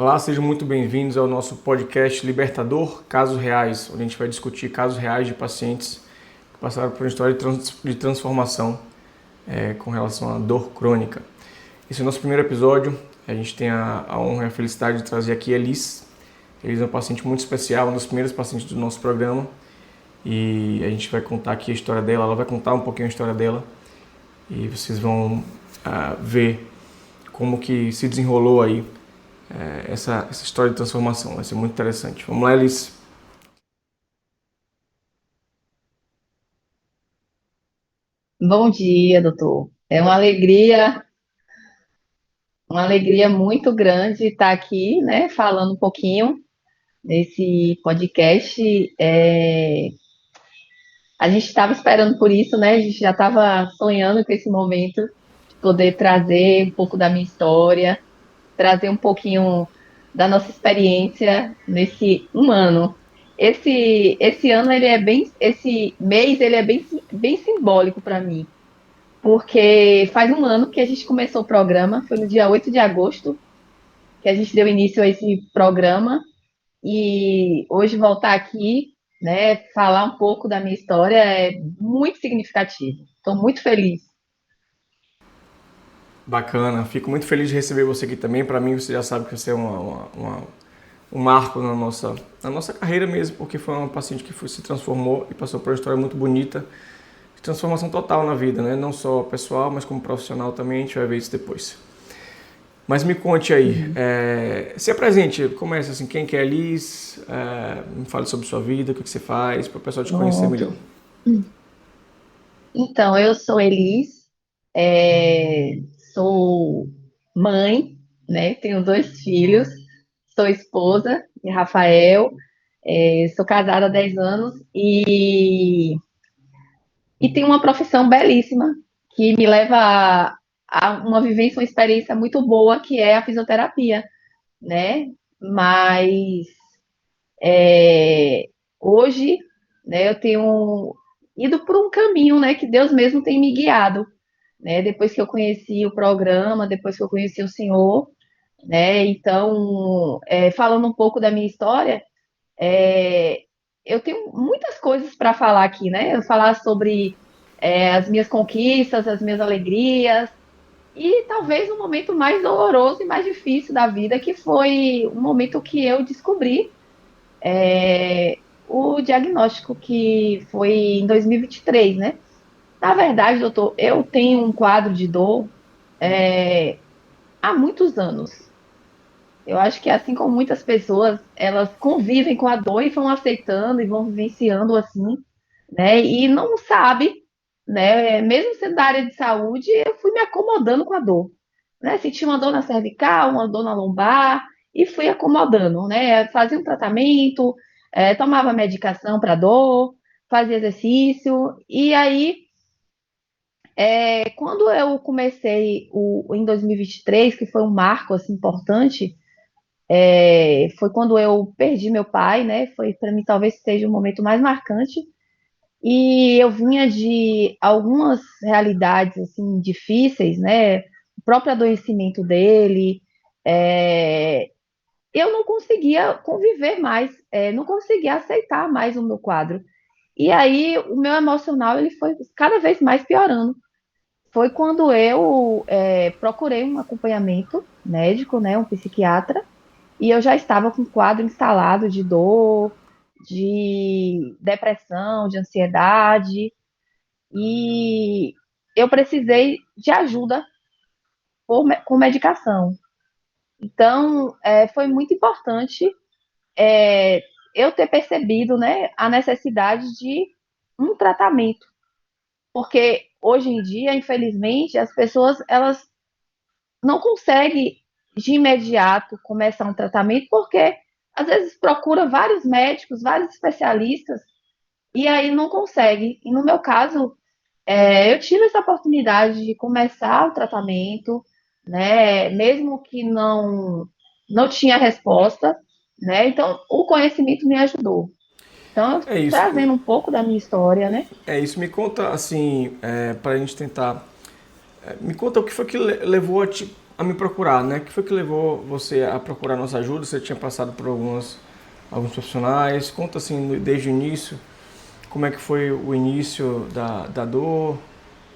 Olá, sejam muito bem-vindos ao nosso podcast Libertador Casos Reais, onde a gente vai discutir casos reais de pacientes que passaram por uma história de transformação com relação à dor crônica. Esse é o nosso primeiro episódio. A gente tem a honra e a felicidade de trazer aqui a Elis. Elis é uma paciente muito especial, uma das primeiras pacientes do nosso programa. E a gente vai contar aqui a história dela, ela vai contar um pouquinho a história dela. E vocês vão ver como que se desenrolou aí essa história de transformação. Vai ser muito interessante. Vamos lá, Elis. Bom dia, doutor. É uma alegria muito grande estar aqui, né, falando um pouquinho nesse podcast. A gente estava esperando por isso, né? A gente já estava sonhando com esse momento de poder trazer um pouco da minha história, trazer um pouquinho da nossa experiência nesse um ano. Esse ano esse mês ele é bem simbólico para mim. Porque faz um ano que a gente começou o programa, foi no dia 8 de agosto que a gente deu início a esse programa, e hoje voltar aqui, né, falar um pouco da minha história é muito significativo. Estou muito feliz. Bacana. Fico muito feliz de receber você aqui também. Para mim, você já sabe que você é um marco na nossa carreira mesmo, porque foi uma paciente que se transformou e passou por uma história muito bonita de transformação total na vida, né? Não só pessoal, mas como profissional também. A gente vai ver isso depois. Mas me conte aí, Uhum. se apresente, comece assim, quem que é a Liz, me fale sobre sua vida, o que você faz, para o pessoal te conhecer melhor. Pronto. Então, eu sou Elis, é, sou mãe, né? Tenho dois filhos, sou esposa de Rafael, sou casada há 10 anos e tenho uma profissão belíssima que me leva a uma vivência, uma experiência muito boa, que é a fisioterapia, né? Mas hoje, né, eu tenho ido por um caminho, né, que Deus mesmo tem me guiado, né? Depois que eu conheci o programa, depois que eu conheci o Senhor, né? Então, falando um pouco da minha história, é, eu tenho muitas coisas para falar aqui, né? Eu falar sobre as minhas conquistas, as minhas alegrias, e talvez um momento mais doloroso e mais difícil da vida, que foi o momento que eu descobri o diagnóstico, que foi em 2023, né? Na verdade, doutor, eu tenho um quadro de dor há muitos anos. Eu acho que assim como muitas pessoas, elas convivem com a dor e vão aceitando e vão vivenciando assim, né? E não sabe, né? Mesmo sendo da área de saúde, eu fui me acomodando com a dor, né? Senti uma dor na cervical, uma dor na lombar e fui acomodando, né? Fazia um tratamento, tomava medicação para dor, fazia exercício e aí quando eu comecei em 2023, que foi um marco assim importante, foi quando eu perdi meu pai, né? Foi para mim talvez seja o momento mais marcante. E eu vinha de algumas realidades assim difíceis, né? O próprio adoecimento dele, é, eu não conseguia conviver mais, não conseguia aceitar mais o meu quadro. E aí o meu emocional ele foi cada vez mais piorando. Foi quando eu procurei um acompanhamento médico, né, um psiquiatra, e eu já estava com um quadro instalado de dor, de depressão, de ansiedade, e eu precisei de ajuda com medicação. Então, foi muito importante eu ter percebido, né, a necessidade de um tratamento, porque hoje em dia, infelizmente, as pessoas elas não conseguem de imediato começar um tratamento, porque às vezes procura vários médicos, vários especialistas, e aí não consegue. E no meu caso, eu tive essa oportunidade de começar o tratamento, né, mesmo que não tinha resposta, né, então o conhecimento me ajudou. Então, É isso. trazendo um pouco da minha história, né? Me conta assim, para a gente tentar. Me conta o que foi que levou a ti. a me procurar, né? O que foi que levou você a procurar nossa ajuda? Você tinha passado por alguns profissionais. Conta assim, desde o início, como é que foi o início da dor,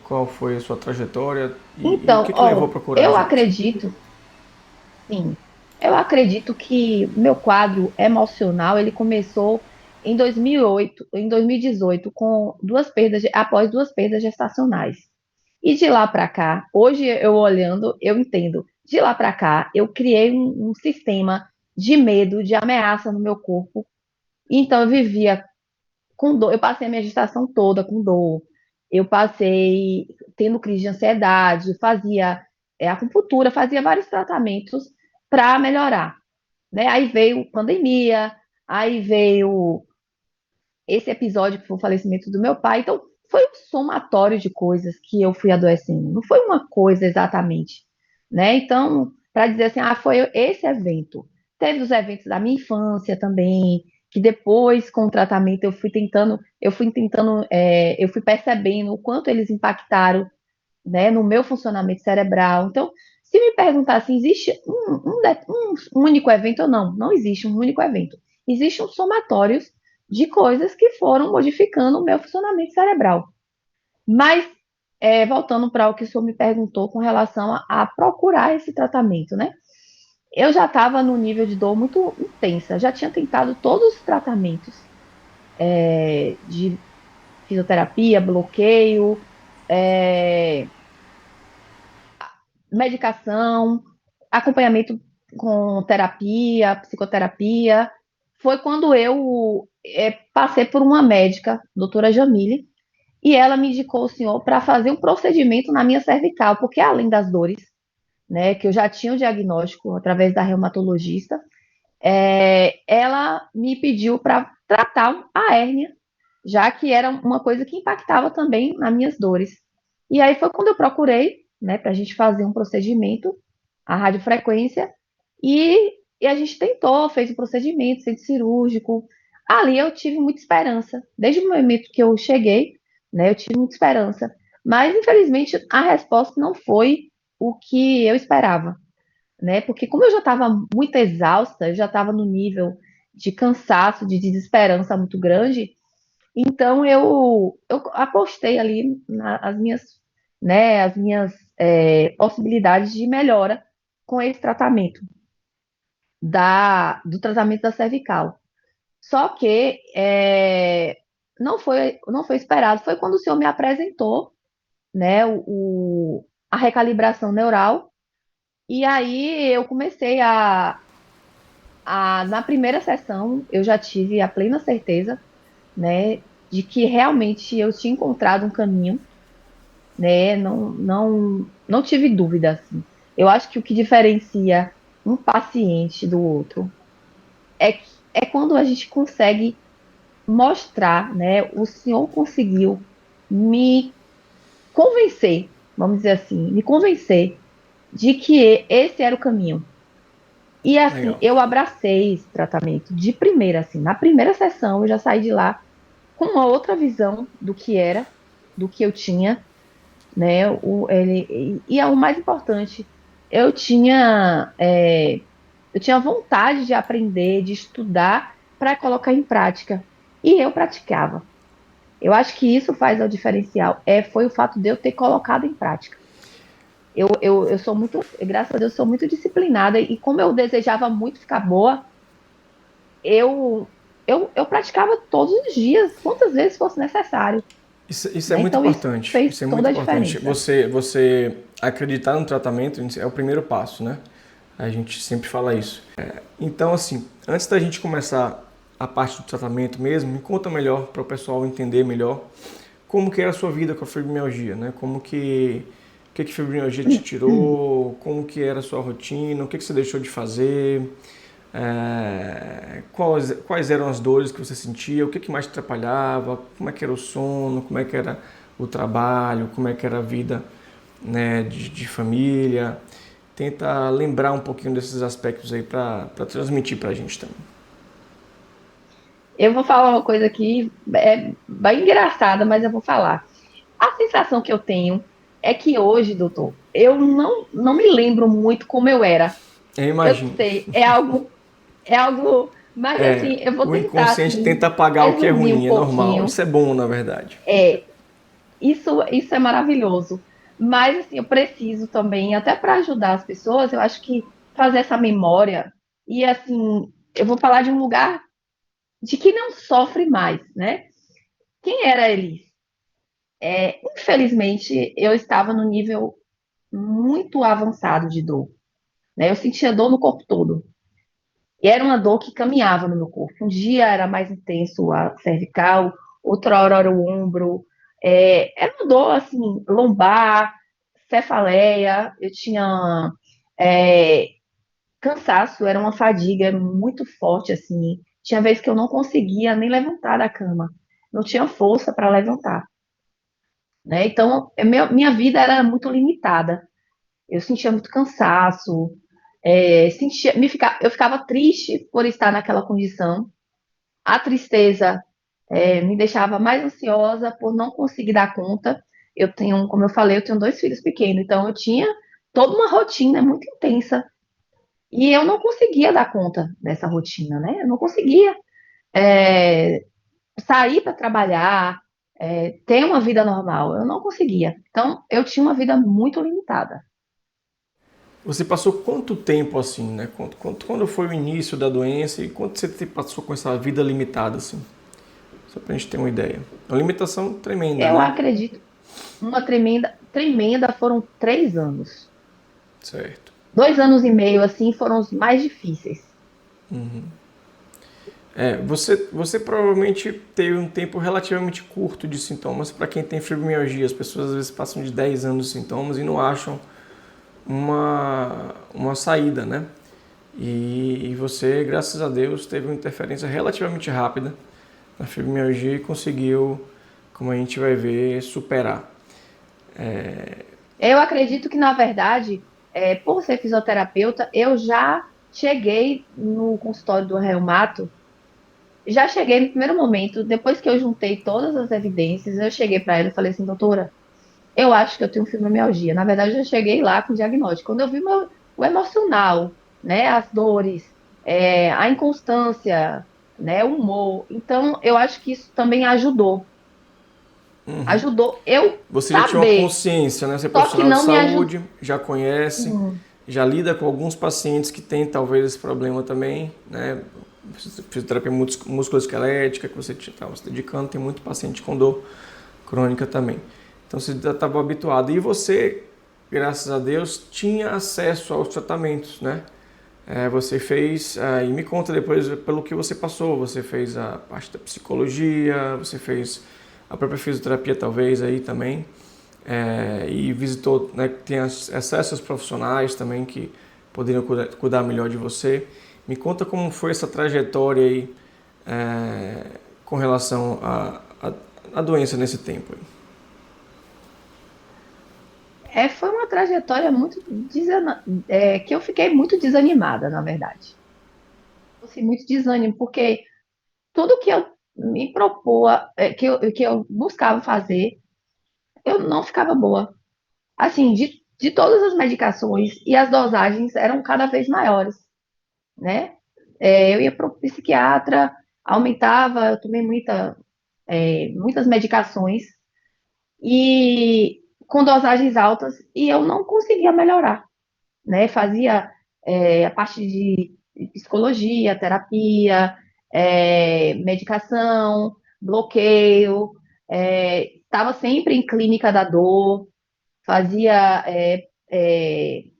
qual foi a sua trajetória e o Então, que levou a ó, procurar a eu gente? acredito, sim, eu acredito que meu quadro emocional, ele começou em 2008, em 2018, com após duas perdas gestacionais. E de lá para cá, hoje eu olhando, eu entendo. De lá para cá, eu criei um sistema de medo, de ameaça no meu corpo. Então eu vivia com dor, eu passei a minha gestação toda com dor. Eu passei tendo crise de ansiedade, fazia acupuntura, fazia vários tratamentos para melhorar, né? Aí veio pandemia, aí veio esse episódio que foi o falecimento do meu pai. Então, foi um somatório de coisas que eu fui adoecendo. Não foi uma coisa exatamente, né? Então, para dizer assim, foi esse evento. Teve os eventos da minha infância também, que depois, com o tratamento, eu fui percebendo o quanto eles impactaram, né, no meu funcionamento cerebral. Então, se me perguntar se existe um único evento ou não, não existe um único evento. Existem somatórios de coisas que foram modificando o meu funcionamento cerebral. Mas, voltando para o que o senhor me perguntou com relação a procurar esse tratamento, né? Eu já estava no nível de dor muito intensa, já tinha tentado todos os tratamentos de fisioterapia, bloqueio, é, medicação, acompanhamento com terapia, psicoterapia. Foi quando eu passei por uma médica, doutora Jamile, e ela me indicou o senhor para fazer um procedimento na minha cervical, porque além das dores, né, que eu já tinha o diagnóstico através da reumatologista, ela me pediu para tratar a hérnia, já que era uma coisa que impactava também nas minhas dores. E aí foi quando eu procurei, né, para a gente fazer um procedimento, a radiofrequência, e a gente tentou, fez o procedimento, centro cirúrgico. Ali eu tive muita esperança. Desde o momento que eu cheguei, né, eu tive muita esperança. Mas, infelizmente, a resposta não foi o que eu esperava, né? Porque como eu já estava muito exausta, eu já estava no nível de cansaço, de desesperança muito grande, então eu apostei ali as minhas possibilidades de melhora com esse tratamento do tratamento da cervical. Só que não foi esperado. Foi quando o senhor me apresentou, né, a recalibração neural. E aí eu comecei na primeira sessão, eu já tive a plena certeza, né, de que realmente eu tinha encontrado um caminho, né, não tive dúvida, assim. Eu acho que o que diferencia um paciente do outro é quando a gente consegue mostrar, né, o senhor conseguiu me convencer, vamos dizer assim, me convencer de que esse era o caminho. E assim, Legal. eu abracei esse tratamento de primeira, assim, na primeira sessão eu já saí de lá com uma outra visão do que era, do que eu tinha, né? E o mais importante, eu tinha, eu tinha vontade de aprender, de estudar para colocar em prática. E eu praticava. Eu acho que isso faz o diferencial. Foi o fato de eu ter colocado em prática. Eu sou muito, graças a Deus, sou muito disciplinada e como eu desejava muito ficar boa, eu, eu praticava todos os dias, quantas vezes fosse necessário, Isso é né? muito Então isso importante. fez Isso é muito toda a importante. diferença. Você acreditar no tratamento é o primeiro passo, né? A gente sempre fala isso. Então, assim, antes da gente começar a parte do tratamento mesmo, me conta melhor para o pessoal entender melhor como que era a sua vida com a fibromialgia, né? O que a fibromialgia te tirou, como que era a sua rotina, o que você deixou de fazer, quais eram as dores que você sentia, o que mais te atrapalhava, como é que era o sono, como é que era o trabalho, como é que era a vida, né, de família. Tenta lembrar um pouquinho desses aspectos aí para transmitir para a gente também. Eu vou falar uma coisa aqui, bem engraçada, mas eu vou falar. A sensação que eu tenho É que hoje, doutor, eu não me lembro muito como eu era. Eu Eu imagino. sei, é algo, mas assim, eu vou O tentar inconsciente assim tenta apagar o que é resumir um ruim, é normal. pouquinho. Isso é bom, na verdade. É, isso é maravilhoso. Mas assim, eu preciso também, até para ajudar as pessoas, eu acho que fazer essa memória e assim, eu vou falar de um lugar de que não sofre mais, né? Quem era a Elis? Infelizmente, eu estava no nível muito avançado de dor, né? Eu sentia dor no corpo todo. E era uma dor que caminhava no meu corpo. Um dia era mais intenso a cervical, outra hora era o ombro. Era uma dor assim, lombar, cefaleia. Eu tinha é, cansaço, era uma fadiga muito forte assim. Tinha vezes que eu não conseguia nem levantar da cama, não tinha força para levantar, né? Então, minha vida era muito limitada. Eu sentia muito cansaço, eu ficava triste por estar naquela condição. A tristeza me deixava mais ansiosa por não conseguir dar conta. Eu tenho, como eu falei, eu tenho dois filhos pequenos, então eu tinha toda uma rotina muito intensa e eu não conseguia dar conta dessa rotina, né? Eu não conseguia é, sair para trabalhar, ter uma vida normal. Eu não conseguia. Então eu tinha uma vida muito limitada. Você passou quanto tempo assim, né? Quando foi o início da doença e quanto você passou com essa vida limitada assim? Só pra gente ter uma ideia. Uma limitação tremenda, Eu né? acredito, uma tremenda, tremenda foram 3 anos. Certo. 2 anos e meio, assim, foram os mais difíceis. Você provavelmente teve um tempo relativamente curto de sintomas. Para quem tem fibromialgia, as pessoas às vezes passam de 10 anos de sintomas e não acham uma saída, né? E você, graças a Deus, teve uma interferência relativamente rápida na fibromialgia e conseguiu, como a gente vai ver, superar. Eu acredito que, na verdade, por ser fisioterapeuta, eu já cheguei no consultório do reumato, já cheguei no primeiro momento, depois que eu juntei todas as evidências, eu cheguei para ela e falei assim, doutora, eu acho que eu tenho fibromialgia. Na verdade, eu já cheguei lá com o diagnóstico. Quando eu vi o emocional, né, as dores, a inconstância, né, o humor. Então, eu acho que isso também ajudou. Ajudou eu Você já tinha uma saber, consciência, né? Você é só que profissional de não me ajudou. saúde, já conhece, já lida com alguns pacientes que têm talvez esse problema também, né? Fisioterapia musculoesquelética que você estava se dedicando, tem muito paciente com dor crônica também. Então você já estava habituado. E você, graças a Deus, tinha acesso aos tratamentos, né? Você fez, e me conta depois pelo que você passou. Você fez a parte da psicologia, você fez a própria fisioterapia talvez aí também, e visitou, né, tem acesso aos profissionais também que poderiam cuidar melhor de você. Me conta como foi essa trajetória aí com relação à doença nesse tempo aí. Foi uma trajetória que eu fiquei muito desanimada, na verdade. Assim, muito desânimo, porque tudo que eu me propor, que eu buscava fazer, eu não ficava boa. Assim, de todas as medicações e as dosagens eram cada vez maiores, né? Eu ia para o psiquiatra, aumentava, eu tomei muitas medicações e com dosagens altas e eu não conseguia melhorar, né? Fazia a parte de psicologia, terapia, medicação, bloqueio, estava sempre em clínica da dor, fazia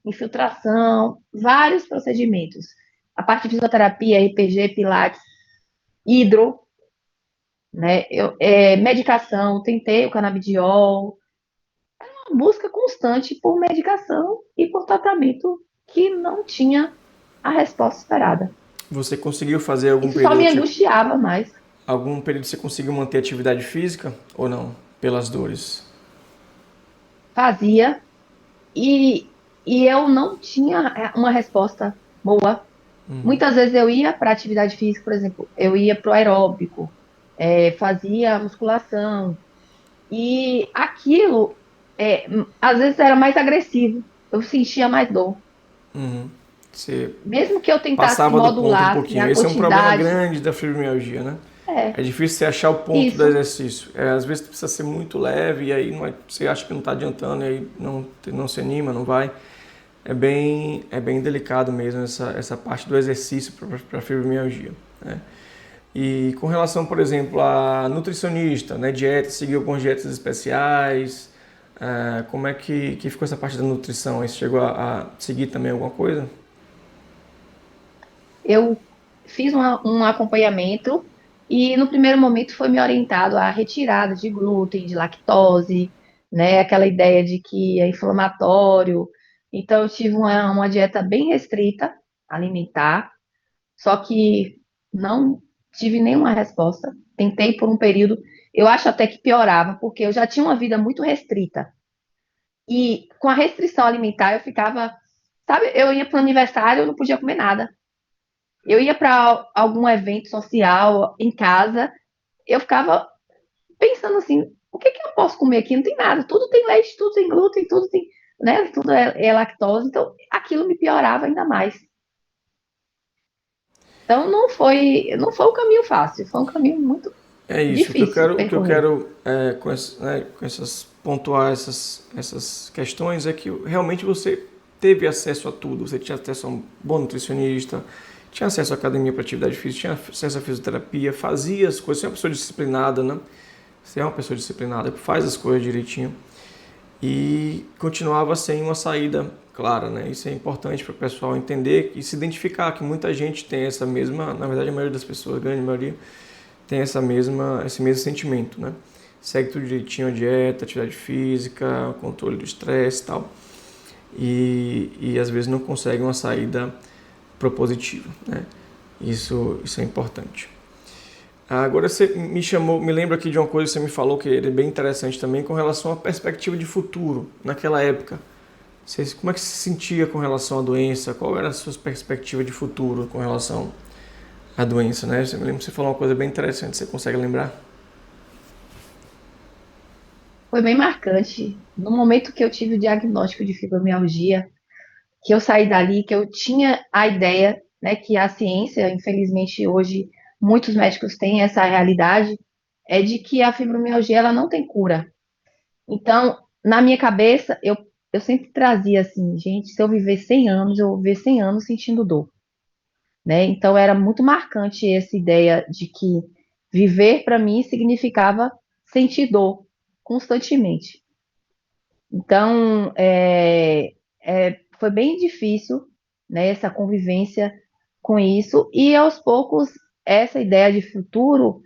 infiltração, vários procedimentos. A parte de fisioterapia, RPG, Pilates, hidro, né? Medicação, tentei o canabidiol, uma busca constante por medicação e por tratamento que não tinha a resposta esperada. Você conseguiu fazer algum Isso só período, me tipo, angustiava mais. algum período você conseguiu manter atividade física ou não? Pelas dores? Fazia e eu não tinha uma resposta boa. Muitas vezes eu ia para atividade física, por exemplo, eu ia para o aeróbico, fazia musculação, e aquilo Às vezes era mais agressivo, eu sentia mais dor. Você Mesmo que eu tentasse passava do ponto um modular assim, pouquinho. a Esse é um problema quantidade, grande da fibromialgia, né? é, É difícil você achar o ponto do isso, exercício. Às vezes precisa ser muito leve e aí você acha que não está adiantando e aí não se anima, não vai. É bem delicado mesmo essa parte do exercício para fibromialgia, né? E com relação, por exemplo, a nutricionista, né, dieta, seguir algumas dietas especiais, como é que ficou essa parte da nutrição? Aí você chegou a seguir também alguma coisa? eu fiz um acompanhamento e no primeiro momento foi me orientado à retirada de glúten, de lactose, né? Aquela ideia de que é inflamatório. Então eu tive uma dieta bem restrita alimentar, só que não tive nenhuma resposta. Tentei por um período, eu acho até que piorava, porque eu já tinha uma vida muito restrita. E com a restrição alimentar eu ficava, sabe, eu ia para o aniversário, eu não podia comer nada. Eu ia para algum evento social em casa, eu ficava pensando assim, o que que eu posso comer aqui? Não tem nada, tudo tem leite, tudo tem glúten, tudo tem, né, tudo é lactose, então aquilo me piorava ainda mais. Então não foi um caminho fácil, foi um caminho muito É isso. O que eu difícil de quero, o que eu percorrer. quero com essas pontuar essas questões é que realmente você teve acesso a tudo. Você tinha acesso a um bom nutricionista, tinha acesso à academia para atividade física, tinha acesso à fisioterapia, fazia as coisas. Você é uma pessoa disciplinada, né? Você é uma pessoa disciplinada que faz as coisas direitinho e continuava sem uma saída clara, né? Isso é importante para o pessoal entender e se identificar que muita gente tem essa mesma, na verdade a maioria das pessoas, a grande maioria, tem esse mesmo sentimento, né? Segue tudo direitinho, a dieta, atividade física, controle do estresse e tal. E às vezes não consegue uma saída propositiva, né? Isso é importante. Agora você me lembra aqui de uma coisa que você me falou que é bem interessante também com relação à perspectiva de futuro naquela época. Como é que você se sentia com relação à doença? Qual era a sua perspectiva de futuro com relação à doença, né? Você me lembra que você falou uma coisa bem interessante, você consegue lembrar? Foi bem marcante. No momento que eu tive o diagnóstico de fibromialgia, que eu saí dali, que eu tinha a ideia, né, que a ciência, infelizmente hoje muitos médicos têm essa realidade, é de que a fibromialgia ela não tem cura. Então, na minha cabeça, eu sempre trazia assim, gente, se eu viver 100 anos, eu vou viver 100 anos sentindo dor, né? Então, era muito marcante essa ideia de que viver para mim significava sentir dor constantemente. Então, foi bem difícil, né, essa convivência com isso, e aos poucos, essa ideia de futuro,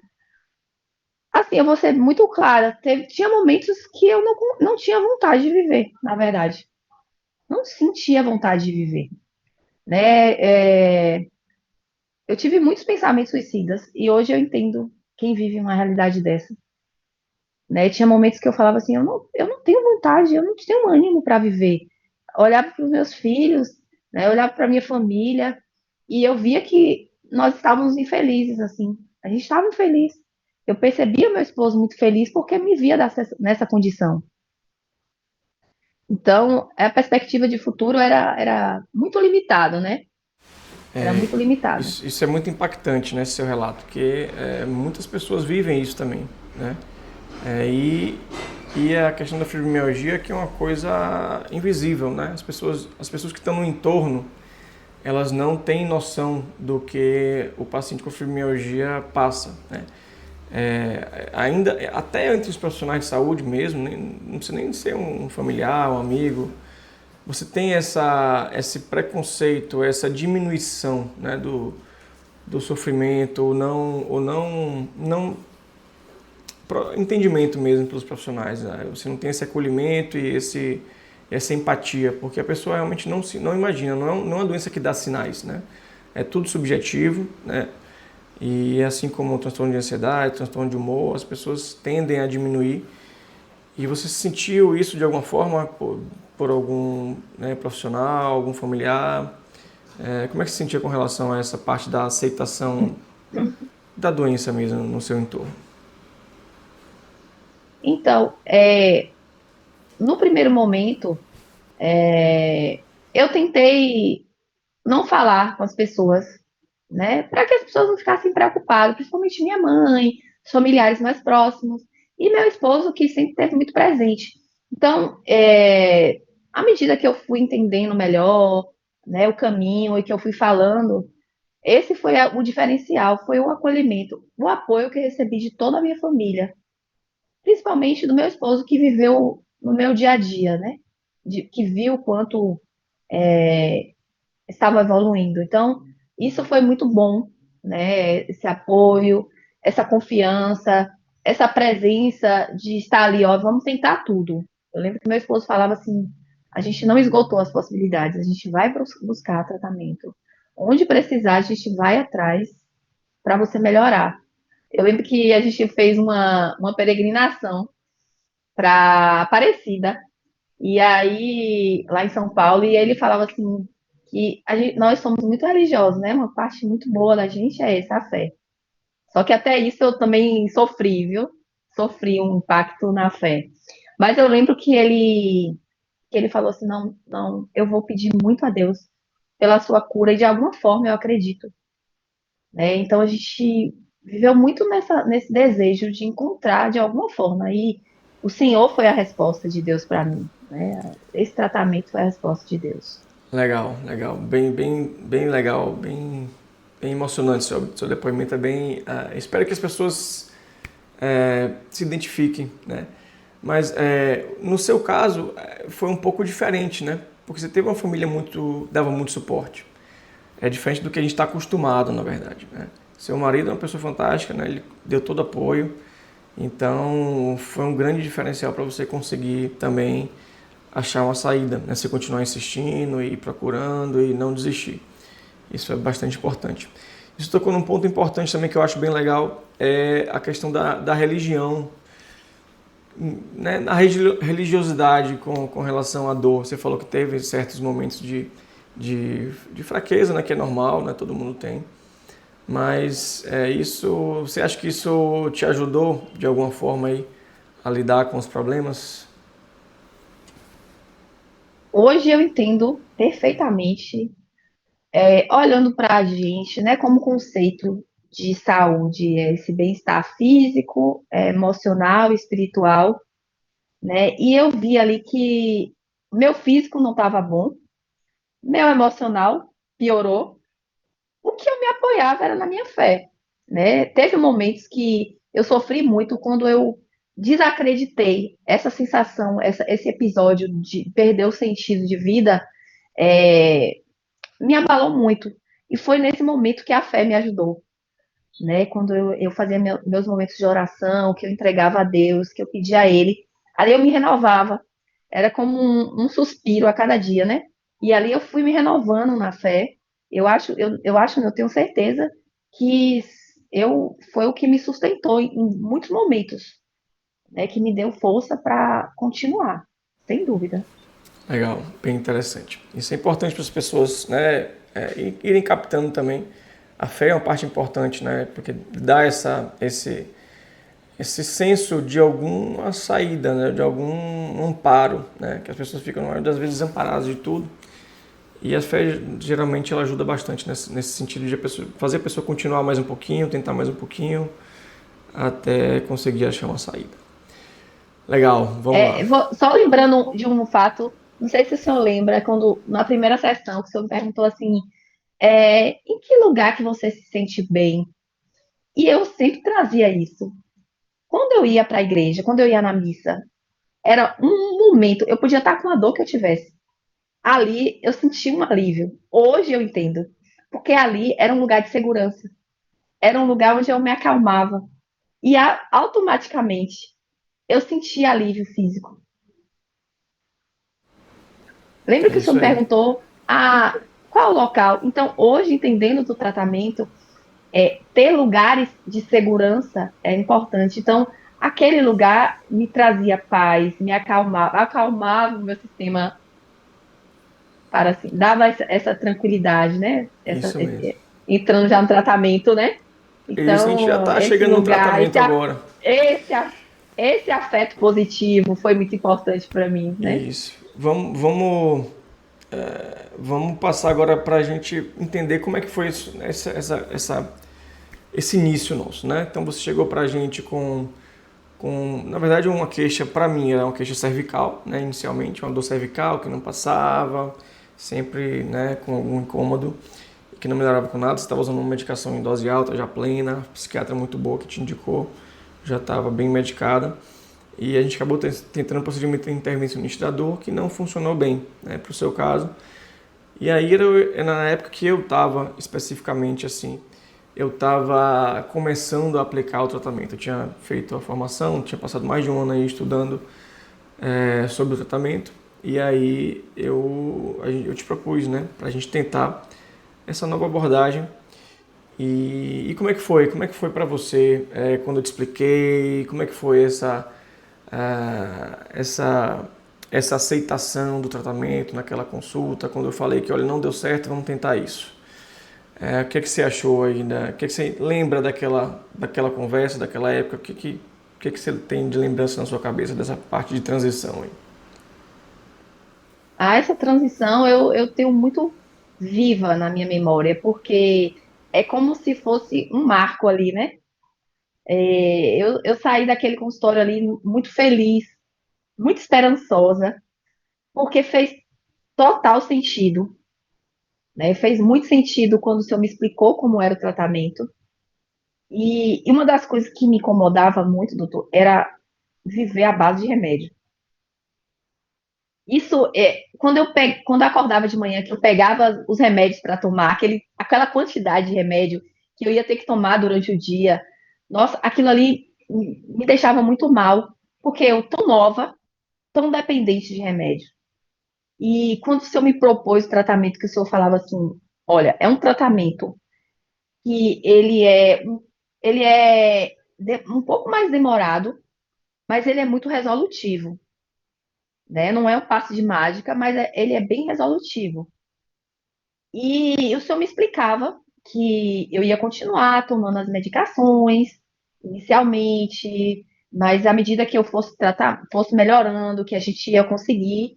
assim, eu vou ser muito clara, tinha momentos que eu não tinha vontade de viver, na verdade, não sentia vontade de viver, né, eu tive muitos pensamentos suicidas, e hoje eu entendo quem vive uma realidade dessa, né, tinha momentos que eu falava assim, eu não tenho vontade, eu não tenho ânimo para viver, olhava para os meus filhos, né, olhava para minha família, e eu via que nós estávamos infelizes, assim, a gente estava infeliz. Eu percebia meu esposo muito feliz porque me via nessa condição. Então, a perspectiva de futuro era muito limitada, né? Era muito limitada. Isso é muito impactante, né, esse seu relato, porque muitas pessoas vivem isso também, né? É, e a questão da fibromialgia que é uma coisa invisível, né? As pessoas que estão no entorno, elas não têm noção do que o paciente com fibromialgia passa, né? Ainda, até entre os profissionais de saúde mesmo, não precisa nem ser um familiar, um amigo, você tem esse preconceito, essa diminuição, né, do sofrimento, ou não entendimento mesmo pelos profissionais, né? Você não tem esse acolhimento e essa empatia, porque a pessoa realmente não imagina, não é uma doença que dá sinais, né? É tudo subjetivo, né? E assim como o transtorno de ansiedade, o transtorno de humor, as pessoas tendem a diminuir. E você sentiu isso de alguma forma por algum, né, profissional, algum familiar? Como é que você sentia com relação a essa parte da aceitação da doença mesmo no seu entorno? Então, no primeiro momento, eu tentei não falar com as pessoas, né? Para que as pessoas não ficassem preocupadas, principalmente minha mãe, os familiares mais próximos, e meu esposo, que sempre esteve muito presente. Então, à medida que eu fui entendendo melhor, né, o caminho e que eu fui falando, esse foi o diferencial, foi o acolhimento, o apoio que eu recebi de toda a minha família, principalmente do meu esposo, que viveu no meu dia a dia, né? Que viu o quanto estava evoluindo. Então, isso foi muito bom, né? Esse apoio, essa confiança, essa presença de estar ali, ó, vamos tentar tudo. Eu lembro que meu esposo falava assim: a gente não esgotou as possibilidades, a gente vai buscar tratamento. Onde precisar, a gente vai atrás para você melhorar. Eu lembro que a gente fez uma peregrinação para Aparecida, e aí, lá em São Paulo, e ele falava assim, que nós somos muito religiosos, né? Uma parte muito boa da gente é essa, a fé. Só que até isso eu também sofri, viu? Sofri um impacto na fé. Mas eu lembro que ele falou assim, não, não, eu vou pedir muito a Deus pela sua cura, e de alguma forma eu acredito, né? Então a gente viveu muito nesse desejo de encontrar de alguma forma, e o Senhor foi a resposta de Deus para mim, né? Esse tratamento foi a resposta de Deus. Legal, legal. Bem legal, bem emocionante seu depoimento. É bem. Espero que as pessoas se identifiquem, né? Mas no seu caso foi um pouco diferente, né? Porque você teve uma família dava muito suporte. É diferente do que a gente está acostumado, na verdade, né? Seu marido é uma pessoa fantástica, né? Ele deu todo apoio. Então foi um grande diferencial para você conseguir também achar uma saída, né? Você continuar insistindo e procurando e não desistir. Isso é bastante importante. Isso tocou num ponto importante também que eu acho bem legal, é a questão da religião, né? A religiosidade com relação à dor. Você falou que teve certos momentos de fraqueza, né? Que é normal, né? Todo mundo tem. Mas você acha que isso te ajudou de alguma forma aí a lidar com os problemas? Hoje eu entendo perfeitamente, olhando para a gente, né, como conceito de saúde, esse bem-estar físico, emocional, espiritual, né? E eu vi ali que meu físico não estava bom, meu emocional piorou. O que eu me apoiava era na minha fé, né? Teve momentos que eu sofri muito quando eu desacreditei. Essa sensação, esse episódio de perder o sentido de vida, é, me abalou muito. E foi nesse momento que a fé me ajudou, né? Quando eu fazia meus momentos de oração, que eu entregava a Deus, que eu pedia a Ele, ali eu me renovava. Era como um suspiro a cada dia, né? E ali eu fui me renovando na fé. Eu tenho certeza que foi o que me sustentou em muitos momentos, né? Que me deu força para continuar, sem dúvida. Legal, bem interessante. Isso é importante para as pessoas, né, irem captando também. A fé é uma parte importante, né, porque dá esse senso de alguma saída, né, de algum amparo, né, que as pessoas ficam, na maioria das vezes, desamparadas de tudo. E a fé, geralmente, ela ajuda bastante nesse sentido de fazer a pessoa continuar mais um pouquinho, tentar mais um pouquinho, até conseguir achar uma saída. Legal, vamos lá. Só lembrando de um fato, não sei se o senhor lembra, quando na primeira sessão que o senhor me perguntou assim, em que lugar que você se sente bem? E eu sempre trazia isso. Quando eu ia para a igreja, quando eu ia na missa, era um momento, eu podia estar com a dor que eu tivesse. Ali eu senti um alívio. Hoje eu entendo. Porque ali era um lugar de segurança. Era um lugar onde eu me acalmava. E automaticamente eu sentia alívio físico. Lembra É que o senhor isso me aí. perguntou qual o local? Então, hoje, entendendo do tratamento, ter lugares de segurança é importante. Então, aquele lugar me trazia paz, me acalmava o meu sistema para assim, dava essa tranquilidade, né? Isso mesmo. Entrando já no tratamento, né? Isso, a gente já Então, está esse chegando no lugar, tratamento agora. esse esse afeto positivo foi muito importante para mim, né? Isso. Vamos passar agora para a gente entender como é que foi isso, esse início nosso, né? Então você chegou para a gente na verdade, uma queixa, para mim, era uma queixa cervical, né? Inicialmente, uma dor cervical que não passava, sempre, né, com algum incômodo, que não melhorava com nada. Você estava usando uma medicação em dose alta, já plena, psiquiatra muito boa que te indicou, já estava bem medicada. E a gente acabou tentando um procedimento intervencionista da dor que não funcionou bem, né, para o seu caso. E aí era na época que eu estava especificamente assim, eu estava começando a aplicar o tratamento. Eu tinha feito a formação, tinha passado mais de um ano aí estudando sobre o tratamento. E aí eu te propus, né, para a gente tentar essa nova abordagem. E como é que foi? Como é que foi para você quando eu te expliquei? Como é que foi essa, essa aceitação do tratamento naquela consulta, quando eu falei que, olha, não deu certo, vamos tentar isso? O que é que você achou aí? O que é que você lembra daquela conversa, daquela época? O que é que você tem de lembrança na sua cabeça dessa parte de transição aí? Essa transição eu tenho muito viva na minha memória, porque é como se fosse um marco ali, né? Eu saí daquele consultório ali muito feliz, muito esperançosa, porque fez total sentido, né? Fez muito sentido quando o senhor me explicou como era o tratamento. E uma das coisas que me incomodava muito, doutor, era viver à base de remédio. Isso é quando eu acordava de manhã, que eu pegava os remédios para tomar, aquela quantidade de remédio que eu ia ter que tomar durante o dia. Nossa, aquilo ali me deixava muito mal, porque eu tão nova, tão dependente de remédio. E quando o senhor me propôs o tratamento, que o senhor falava assim, olha, é um tratamento que um pouco mais demorado, mas ele é muito resolutivo, né? Não é um passe de mágica, mas ele é bem resolutivo. E o senhor me explicava que eu ia continuar tomando as medicações inicialmente, mas à medida que eu fosse tratar, fosse melhorando, que a gente ia conseguir.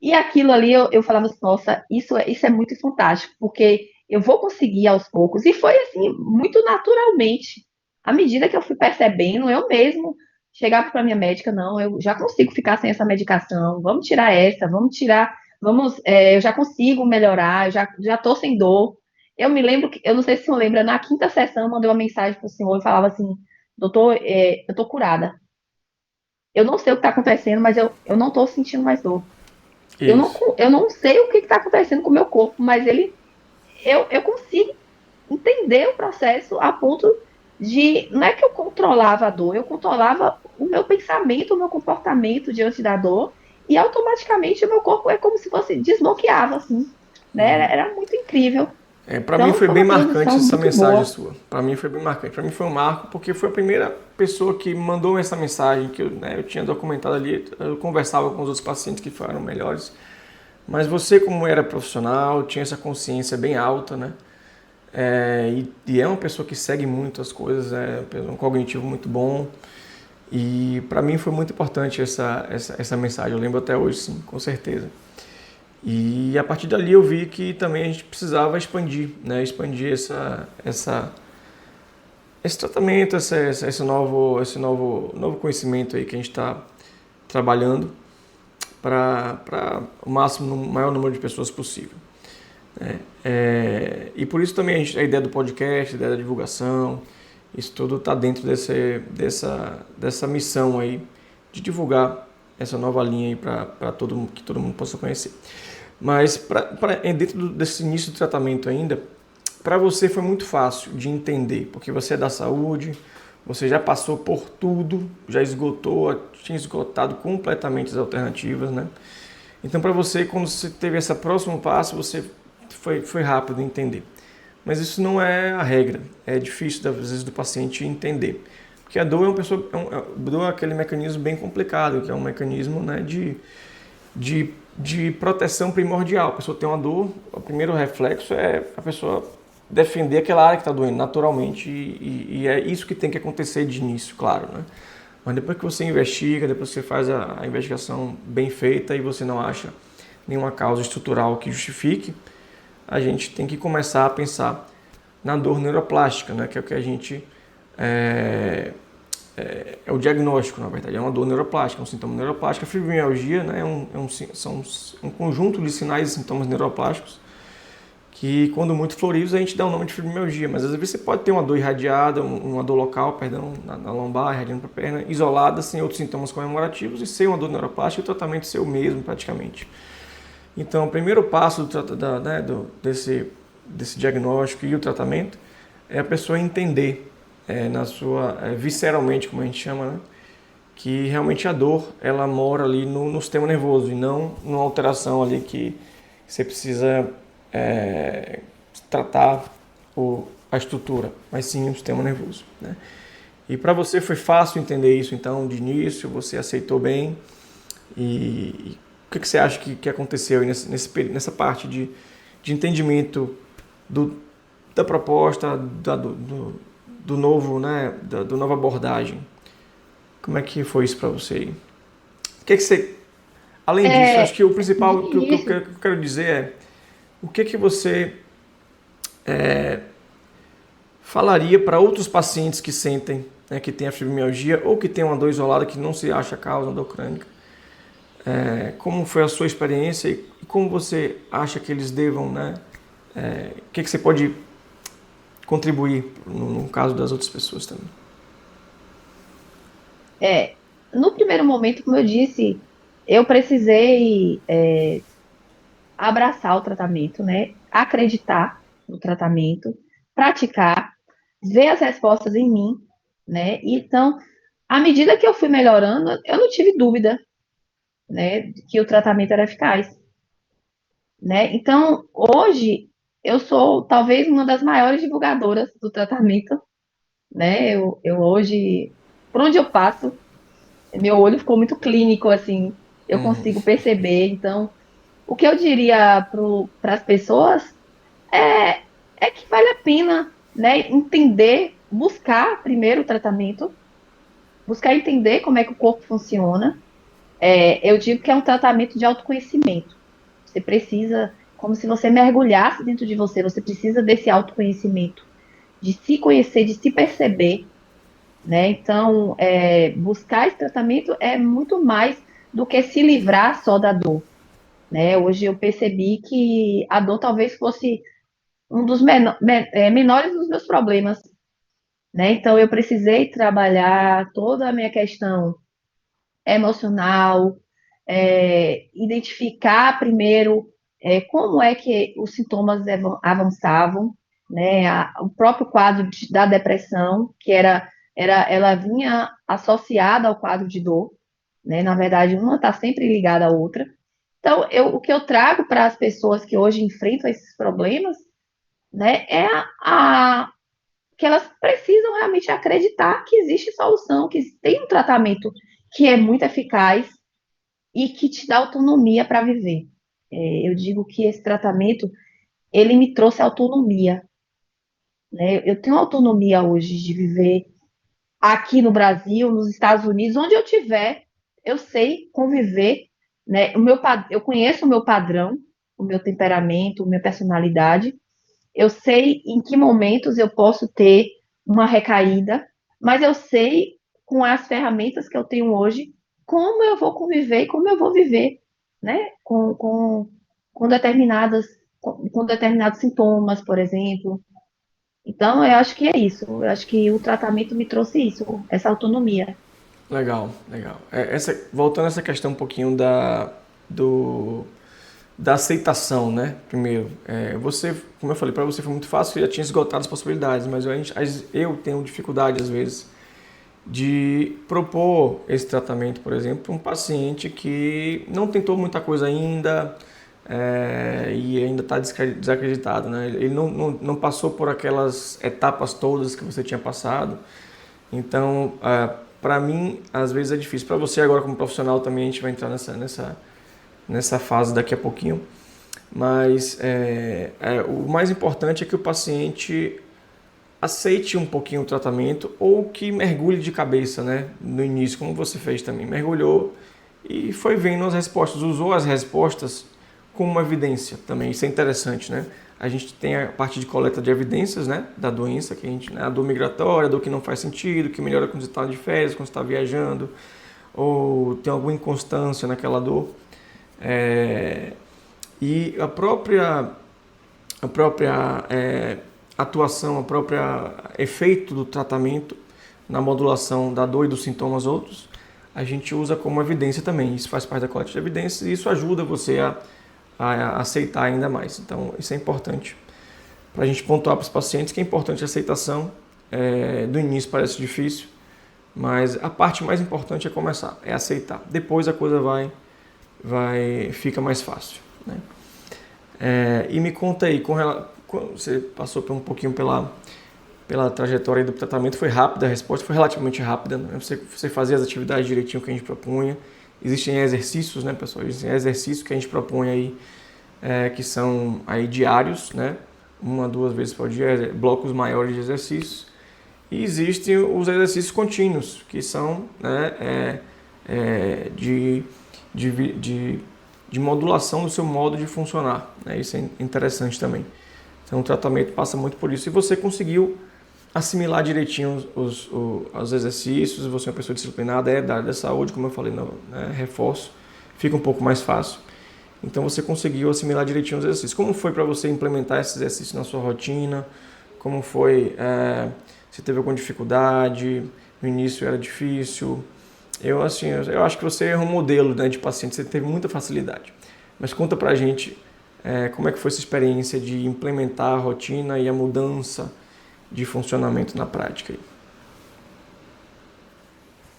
E aquilo ali eu falava assim, nossa, isso é muito fantástico, porque eu vou conseguir aos poucos. E foi assim, muito naturalmente. À medida que eu fui percebendo, eu mesmo chegava para minha médica, não, eu já consigo ficar sem essa medicação, vamos tirar essa, vamos tirar, eu já consigo melhorar, já estou sem dor. Eu me lembro que, eu não sei se o senhor lembra, na quinta sessão eu mandei uma mensagem para o senhor e falava assim, doutor, eu estou curada. Eu não sei o que está acontecendo, mas eu não estou sentindo mais dor. Isso. Eu não sei o que está acontecendo com o meu corpo, mas eu consigo entender o processo a ponto de. Não é que eu controlava a dor, eu controlava o meu pensamento, o meu comportamento diante da dor, e automaticamente o meu corpo é como se fosse desbloqueava, assim. Né? Era muito incrível. Para mim Então foi foi bem uma marcante transição essa muito mensagem boa. sua. Para mim foi bem marcante. Para mim foi um marco porque foi a primeira pessoa que mandou essa mensagem que eu tinha documentado ali. Eu conversava com os outros pacientes que foram melhores. Mas você, como era profissional, tinha essa consciência bem alta, né? E é uma pessoa que segue muito as coisas, um cognitivo muito bom. E para mim foi muito importante essa mensagem. Eu lembro até hoje, sim, com certeza. E a partir dali eu vi que também a gente precisava expandir, né? Expandir esse tratamento, esse novo conhecimento aí que a gente está trabalhando para o máximo, o maior número de pessoas possível. Né? E por isso também a ideia do podcast, a ideia da divulgação, isso tudo está dentro dessa missão aí de divulgar essa nova linha aí para todo mundo, que todo mundo possa conhecer. Mas dentro desse início do tratamento ainda, para você foi muito fácil de entender, porque você é da saúde, você já passou por tudo, já tinha esgotado completamente as alternativas, né? Então para você, quando você teve esse próximo passo, você foi rápido em entender. Mas isso não é a regra, é difícil às vezes do paciente entender. Porque a dor dor é aquele mecanismo bem complicado, que é um mecanismo, né, de proteção primordial. A pessoa tem uma dor, o primeiro reflexo é a pessoa defender aquela área que está doendo naturalmente, e é isso que tem que acontecer de início, claro, né? Mas depois que você investiga, depois que você faz a investigação bem feita e você não acha nenhuma causa estrutural que justifique, a gente tem que começar a pensar na dor neuroplástica, né? Que é o que a gente é o diagnóstico, na verdade, é uma dor neuroplástica, é um sintoma neuroplástico. A fibromialgia, né, são um conjunto de sinais e sintomas neuroplásticos que, quando muito floridos, a gente dá o nome de fibromialgia, mas às vezes você pode ter uma dor irradiada, uma dor local, perdão, na lombar, irradiando para a perna, isolada, sem outros sintomas comemorativos, e ser uma dor neuroplástica e o tratamento ser o mesmo, praticamente. Então, o primeiro passo desse diagnóstico e o tratamento é a pessoa entender, visceralmente, como a gente chama, né, que realmente a dor ela mora ali no sistema nervoso e não numa alteração ali que você precisa tratar a estrutura, mas sim o sistema nervoso, né? E para você foi fácil entender isso, então, de início, você aceitou bem. E o que você acha que aconteceu nessa parte de entendimento da proposta, do novo, né, da nova abordagem? Como é que foi isso para você? O que você... Além disso, acho que o principal que eu quero dizer é o que você falaria para outros pacientes que sentem, né, que têm a fibromialgia ou que têm uma dor isolada que não se acha a causa, uma dor crônica. Como foi a sua experiência e como você acha que eles devam, né? O que você pode contribuir no caso das outras pessoas também? No primeiro momento, como eu disse, eu precisei abraçar o tratamento, né? Acreditar no tratamento, praticar, ver as respostas em mim, né? Então, à medida que eu fui melhorando, eu não tive dúvida, né, de que o tratamento era eficaz, né? Então, hoje eu sou talvez uma das maiores divulgadoras do tratamento, né? Eu hoje, por onde eu passo, meu olho ficou muito clínico, assim, eu consigo perceber. Então, o que eu diria para as pessoas é, é que vale a pena, né, entender, buscar primeiro o tratamento, buscar entender como é que o corpo funciona. Eu digo que é um tratamento de autoconhecimento. Você precisa, como se você mergulhasse dentro de você, você precisa desse autoconhecimento, de se conhecer, de se perceber, né? Então, buscar esse tratamento é muito mais do que se livrar só da dor, né? Hoje eu percebi que a dor talvez fosse um dos menores dos meus problemas, né? Então, eu precisei trabalhar toda a minha questão emocional, identificar primeiro como é que os sintomas avançavam, né? O próprio quadro da depressão, que ela vinha associada ao quadro de dor, né? Na verdade, uma está sempre ligada à outra. Então, o que eu trago para as pessoas que hoje enfrentam esses problemas, né, que elas precisam realmente acreditar que existe solução, que tem um tratamento que é muito eficaz e que te dá autonomia para viver. Eu digo que esse tratamento, ele me trouxe autonomia, né? Eu tenho autonomia hoje de viver aqui no Brasil, nos Estados Unidos, onde eu tiver, eu sei conviver, né? Eu conheço o meu padrão, o meu temperamento, a minha personalidade. Eu sei em que momentos eu posso ter uma recaída, mas eu sei, com as ferramentas que eu tenho hoje, como eu vou conviver e como eu vou viver, né? Com com determinados sintomas, por exemplo. Então, eu acho que é isso. Eu acho que o tratamento me trouxe isso, essa autonomia. Legal, legal. Voltando a essa questão um pouquinho da aceitação, né? Primeiro, você, como eu falei, para você foi muito fácil, você já tinha esgotado as possibilidades, mas eu tenho dificuldade, às vezes, de propor esse tratamento, por exemplo, para um paciente que não tentou muita coisa ainda e ainda está desacreditado, né? Ele não passou por aquelas etapas todas que você tinha passado. Então, para mim, às vezes é difícil. Para você agora como profissional também, a gente vai entrar nessa fase daqui a pouquinho. Mas o mais importante é que o paciente aceite um pouquinho o tratamento ou que mergulhe de cabeça, né? No início, como você fez também. Mergulhou e foi vendo as respostas, usou as respostas como uma evidência também. Isso é interessante, né? A gente tem a parte de coleta de evidências, né, da doença, que a gente, né, a dor migratória, a dor que não faz sentido, que melhora quando você está de férias, quando você está viajando, ou tem alguma inconstância naquela dor. E a própria atuação, a própria efeito do tratamento na modulação da dor e dos sintomas outros, a gente usa como evidência também. Isso faz parte da coleta de evidências e isso ajuda você a aceitar ainda mais. Então, isso é importante para a gente pontuar para os pacientes que é importante a aceitação. Do início parece difícil, mas a parte mais importante é começar, é aceitar. Depois a coisa fica mais fácil, né? E me conta aí, você passou por um pouquinho pela trajetória do tratamento, foi rápida, a resposta foi relativamente rápida, né? Você fazia as atividades direitinho que a gente propunha. Existem exercícios, né, pessoal? Existem exercícios que a gente propõe aí, que são aí diários, né? 1 a 2 vezes por dia, blocos maiores de exercícios. E existem os exercícios contínuos, que são, né, de modulação do seu modo de funcionar, né? Isso é interessante também. Então o tratamento passa muito por isso. E você conseguiu assimilar direitinho os exercícios, você é uma pessoa disciplinada, da área da saúde, como eu falei, né, reforço, fica um pouco mais fácil. Então você conseguiu assimilar direitinho os exercícios. Como foi para você implementar esses exercícios na sua rotina? Como foi? Você teve alguma dificuldade? No início era difícil? Eu acho que você é um modelo, né, de paciente, você teve muita facilidade. Mas conta pra gente como é que foi essa experiência de implementar a rotina e a mudança de funcionamento na prática aí.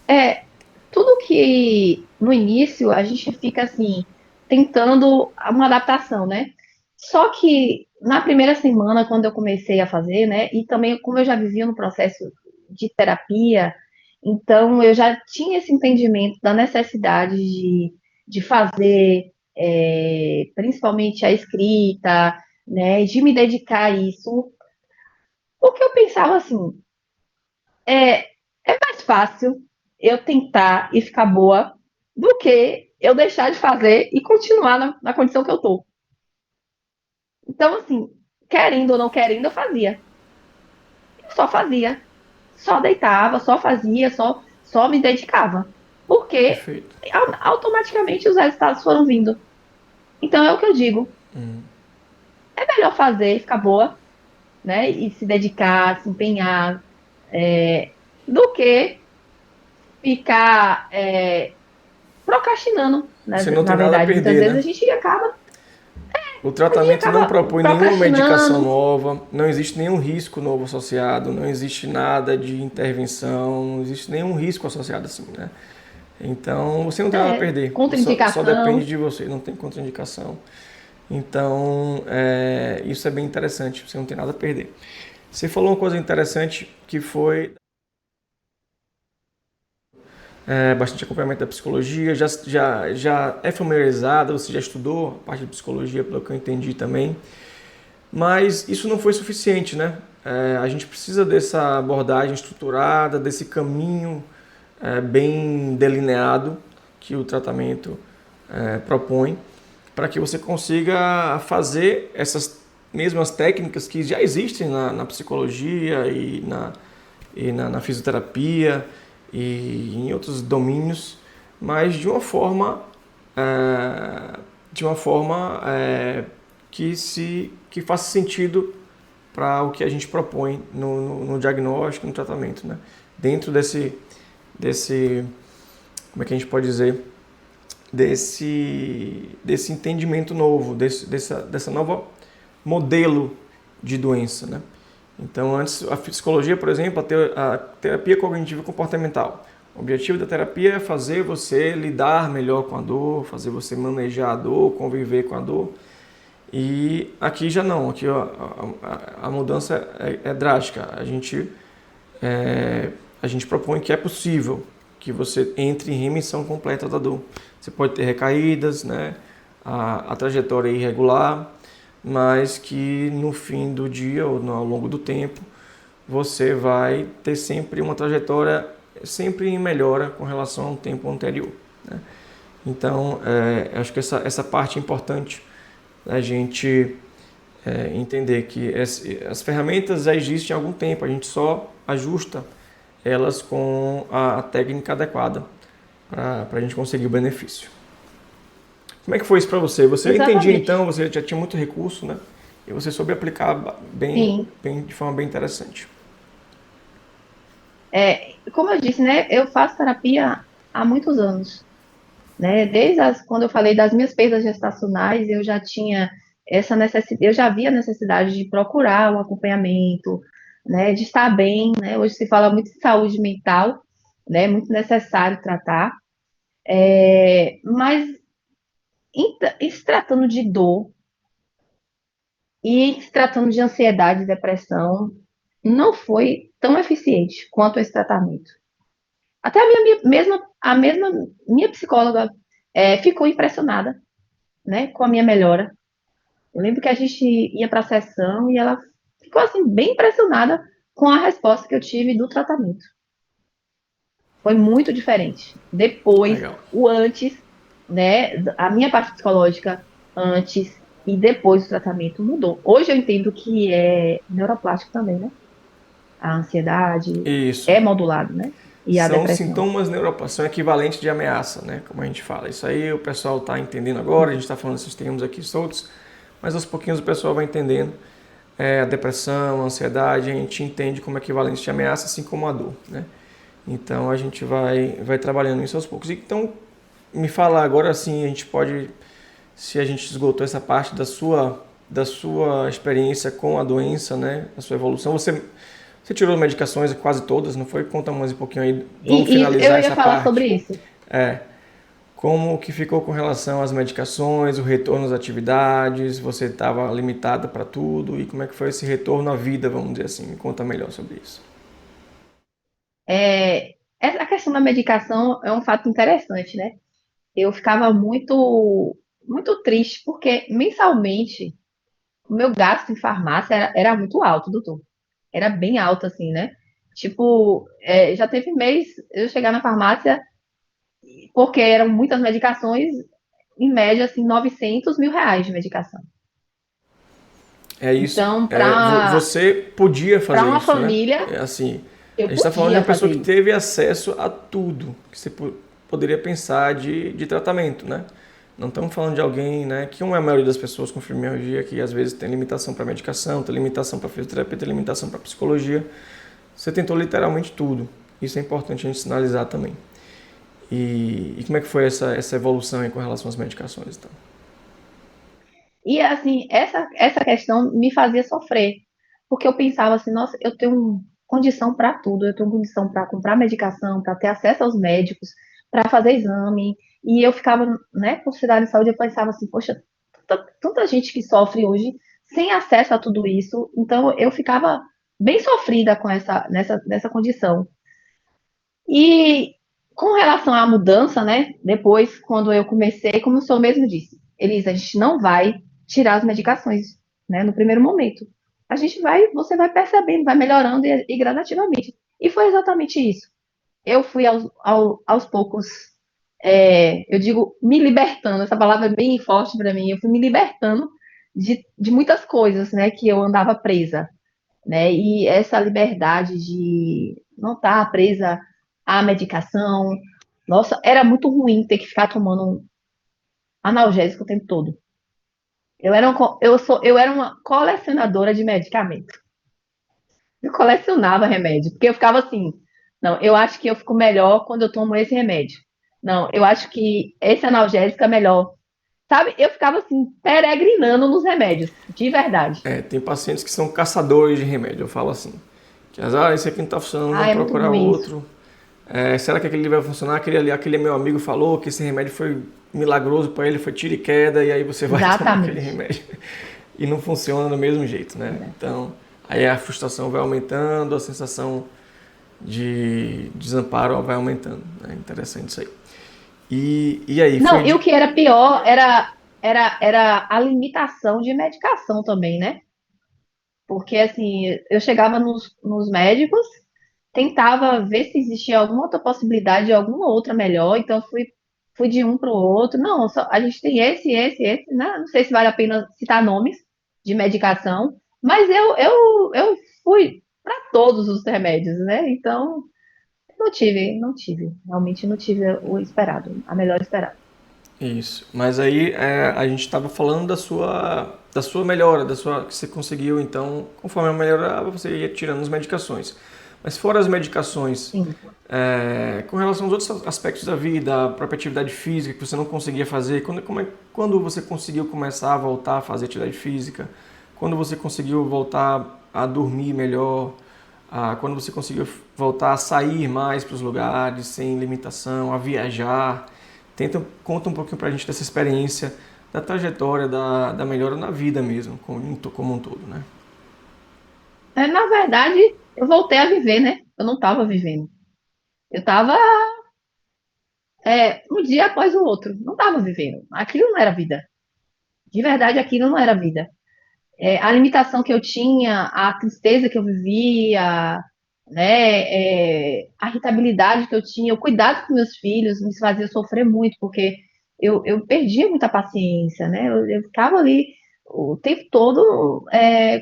É, tudo que no início a gente fica assim, tentando uma adaptação, né? Só que na primeira semana, quando eu comecei a fazer, né? E também como eu já vivia no processo de terapia, então eu já tinha esse entendimento da necessidade de fazer, principalmente a escrita, né? De me dedicar a isso. O que eu pensava assim, é, é mais fácil eu tentar e ficar boa do que eu deixar de fazer e continuar na condição que eu tô. Então, assim, querendo ou não querendo, eu fazia. Eu só fazia. Só deitava, só fazia, só me dedicava. Porque Perfeito. automaticamente os resultados foram vindo. Então é o que eu digo. É melhor fazer, ficar boa, né? E se dedicar, se empenhar, do que ficar procrastinando, né, Você não na tem nada a verdade. Muitas perder, vezes né? a O gente tratamento não acaba propõe nenhuma medicação procrastinando. nova, não existe nenhum risco novo associado, não existe nada de intervenção, não existe nenhum risco associado assim, né? Então, você não tem nada a perder, só depende Contraindicação. de você, não tem contraindicação. Então, isso é bem interessante, você não tem nada a perder. Você falou uma coisa interessante que foi bastante acompanhamento da psicologia, já é familiarizada, você já estudou a parte de psicologia, pelo que eu entendi também, mas isso não foi suficiente, né? A gente precisa dessa abordagem estruturada, desse caminho bem delineado que o tratamento propõe, para que você consiga fazer essas mesmas técnicas que já existem na psicologia e na fisioterapia e em outros domínios, mas de uma forma que faça sentido para o que a gente propõe no diagnóstico, no tratamento, né? Dentro desse, como é que a gente pode dizer, desse entendimento novo, dessa nova modelo de doença, né? Então, antes, a psicologia, por exemplo, a terapia cognitiva comportamental. O objetivo da terapia é fazer você lidar melhor com a dor, fazer você manejar a dor, conviver com a dor. E aqui já não, aqui ó, a mudança é drástica. A gente propõe que é possível que você entre em remissão completa da dor. Você pode ter recaídas, né? A trajetória é irregular, mas que no fim do dia ou ao longo do tempo você vai ter sempre uma trajetória sempre em melhora com relação ao tempo anterior, né? Então, acho que essa parte é importante a gente entender que as ferramentas já existem há algum tempo, a gente só ajusta elas com a técnica adequada para a gente conseguir o benefício. Como é que foi isso para você? Você entendia Exatamente. então, você já tinha muito recurso, né? E você soube aplicar Sim. de forma bem interessante. Como eu disse, né, eu faço terapia há muitos anos, né? Quando eu falei das minhas perdas gestacionais, eu já tinha essa necessidade, eu já havia a necessidade de procurar um acompanhamento, né, de estar bem, né? Hoje se fala muito de saúde mental, né? Muito necessário tratar. Mas em se tratando de dor e em se tratando de ansiedade e depressão, não foi tão eficiente quanto esse tratamento. Até a mesma minha psicóloga ficou impressionada, né, com a minha melhora. Eu lembro que a gente ia para a sessão e ela ficou assim bem impressionada com a resposta que eu tive do tratamento. Foi muito diferente. Depois, Legal. o antes, né, a minha parte psicológica antes e depois do tratamento mudou. Hoje eu entendo que é neuroplástico também, né? A ansiedade Isso. é modulado, né? E a São depressão. sintomas neuropáticos, são equivalentes de ameaça, né? Como a gente fala. Isso aí o pessoal está entendendo agora, a gente está falando esses termos aqui soltos, mas aos pouquinhos o pessoal vai entendendo. A depressão, a ansiedade, a gente entende como equivalente de ameaça, assim como a dor, né? Então a gente vai trabalhando isso aos poucos. Então, me fala agora assim, a gente pode, se a gente esgotou essa parte da sua experiência com a doença, né? A sua evolução. Você tirou medicações quase todas, não foi? Conta mais um pouquinho aí. Vamos E eu finalizar ia essa falar sobre parte. isso. É, como que ficou com relação às medicações, o retorno às atividades, você estava limitada para tudo e como é que foi esse retorno à vida, vamos dizer assim? Me conta melhor sobre isso. A questão da medicação é um fato interessante, né? Eu ficava muito triste, porque mensalmente o meu gasto em farmácia era muito alto, doutor. Era bem alto, assim, né? Tipo, já teve mês eu chegar na farmácia, porque eram muitas medicações, em média, assim, R$ 900 mil de medicação. É isso. Então, para Você podia para fazer uma isso, né? família, É assim, a eu gente está falando de podia uma pessoa fazer que isso. teve acesso a tudo que você poderia pensar de tratamento, né? Não estamos falando de alguém, né, que não é a maioria das pessoas com fibromialgia, que às vezes tem limitação para medicação, tem limitação para fisioterapia, tem limitação para psicologia. Você tentou literalmente tudo. Isso é importante a gente sinalizar também. E como é que foi essa evolução aí com relação às medicações, então? E, assim, essa questão me fazia sofrer, porque eu pensava assim, nossa, eu tenho condição para tudo, eu tenho condição para comprar medicação, para ter acesso aos médicos, para fazer exame, e eu ficava, né, por cidade de saúde, eu pensava assim, poxa, tanta gente que sofre hoje sem acesso a tudo isso, então eu ficava bem sofrida com nessa condição. E com relação à mudança, né? Depois, quando eu comecei, como o senhor mesmo disse, Elisa, a gente não vai tirar as medicações, né? No primeiro momento. Você vai percebendo, vai melhorando e gradativamente. E foi exatamente isso. Eu fui aos poucos, eu digo, me libertando. Essa palavra é bem forte para mim. Eu fui me libertando de muitas coisas, né? Que eu andava presa, né? E essa liberdade de não estar presa à medicação, nossa, era muito ruim ter que ficar tomando um analgésico o tempo todo. Eu era uma colecionadora de medicamento. Eu colecionava remédio, porque eu ficava assim, não, eu acho que eu fico melhor quando eu tomo esse remédio. Não, eu acho que esse analgésico é melhor. Sabe? Eu ficava assim, peregrinando nos remédios, de verdade. Tem pacientes que são caçadores de remédio, eu falo assim. Que esse aqui não está funcionando, Ah, vamos é muito procurar ruim isso. outro. Será que aquele vai funcionar? Aquele meu amigo falou que esse remédio foi milagroso para ele, foi tiro e queda, e aí você vai tomar aquele Exatamente. remédio e não funciona do mesmo jeito, né? Então, aí a frustração vai aumentando, a sensação de desamparo vai aumentando. Né? Interessante isso aí. E aí, Não, foi e o de... que era pior era a limitação de medicação também, né? Porque, assim, eu chegava nos médicos, tentava ver se existia alguma outra possibilidade, alguma outra melhor, então fui de um para o outro. Não, a gente tem esse, né? Não sei se vale a pena citar nomes de medicação, mas eu fui para todos os remédios, né? Então, não tive, realmente não tive o esperado, a melhor esperada. Isso. Mas aí a gente estava falando da sua melhora, da sua que você conseguiu, então, conforme a melhorava, você ia tirando as medicações. Mas fora as medicações, Sim. com relação aos outros aspectos da vida, a própria atividade física que você não conseguia fazer, quando você conseguiu começar a voltar a fazer atividade física? Quando você conseguiu voltar a dormir melhor? Quando você conseguiu voltar a sair mais para os lugares sem limitação, a viajar? Conta um pouquinho pra gente dessa experiência, da trajetória, da melhora na vida mesmo, como um todo, né? Na verdade, eu voltei a viver, né? Eu não estava vivendo. Eu estava um dia após o outro. Não estava vivendo. Aquilo não era vida. De verdade, aquilo não era vida. A limitação que eu tinha, a tristeza que eu vivia, né, a irritabilidade que eu tinha, o cuidado com meus filhos me fazia sofrer muito, porque eu perdia muita paciência, né? Eu ficava ali o tempo todo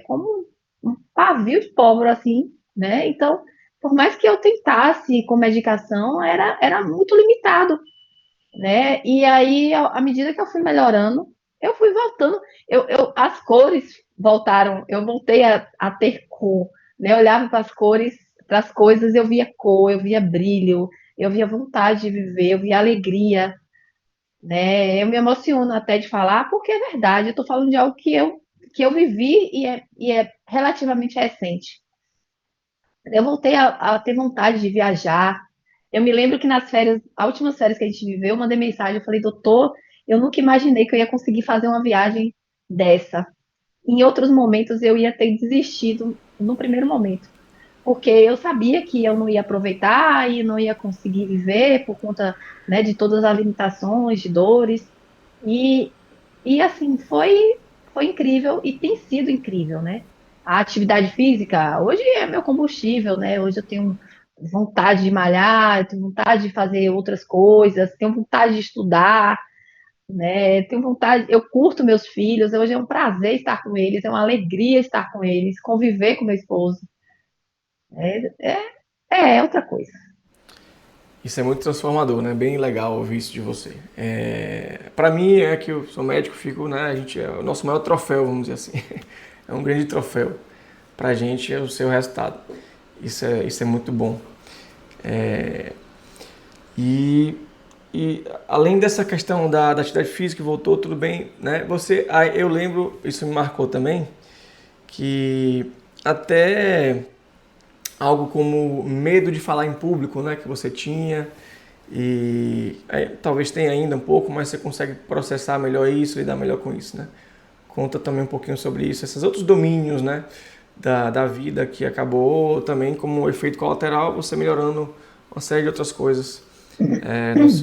como um pavio de pólvora, assim, né? Então, por mais que eu tentasse com medicação, era muito limitado, né? E aí, à medida que eu fui melhorando, eu fui voltando, as cores voltaram, eu voltei a ter cor, né? Eu olhava para as cores, para as coisas, eu via cor, eu via brilho, eu via vontade de viver, eu via alegria, né? Eu me emociono até de falar, porque é verdade, eu estou falando de algo que eu vivi e é relativamente recente. Eu voltei a ter vontade de viajar. Eu me lembro que nas férias, as últimas férias que a gente viveu, eu mandei mensagem, eu falei, doutor, eu nunca imaginei que eu ia conseguir fazer uma viagem dessa. Em outros momentos eu ia ter desistido no primeiro momento, porque eu sabia que eu não ia aproveitar e não ia conseguir viver por conta, né, de todas as limitações, de dores. E, e assim, foi incrível e tem sido incrível, né? A atividade física, hoje é meu combustível, né? Hoje eu tenho vontade de malhar, eu tenho vontade de fazer outras coisas, tenho vontade de estudar, né? Tenho vontade, eu curto meus filhos, hoje é um prazer estar com eles, é uma alegria estar com eles, conviver com meu esposo. É outra coisa. Isso é muito transformador, né? Bem legal ouvir isso de você. Para mim, é que eu sou médico, fico, né? A gente é o nosso maior troféu, vamos dizer assim. É um grande troféu. Pra gente é o seu resultado. Isso é muito bom. É, e, e além dessa questão da atividade física, voltou tudo bem, né? Eu lembro, isso me marcou também, que até algo como medo de falar em público, né, que você tinha talvez tenha ainda um pouco, mas você consegue processar melhor isso, lidar melhor com isso, né? Conta também um pouquinho sobre isso, esses outros domínios, né, da vida que acabou também como efeito colateral você melhorando uma série de outras coisas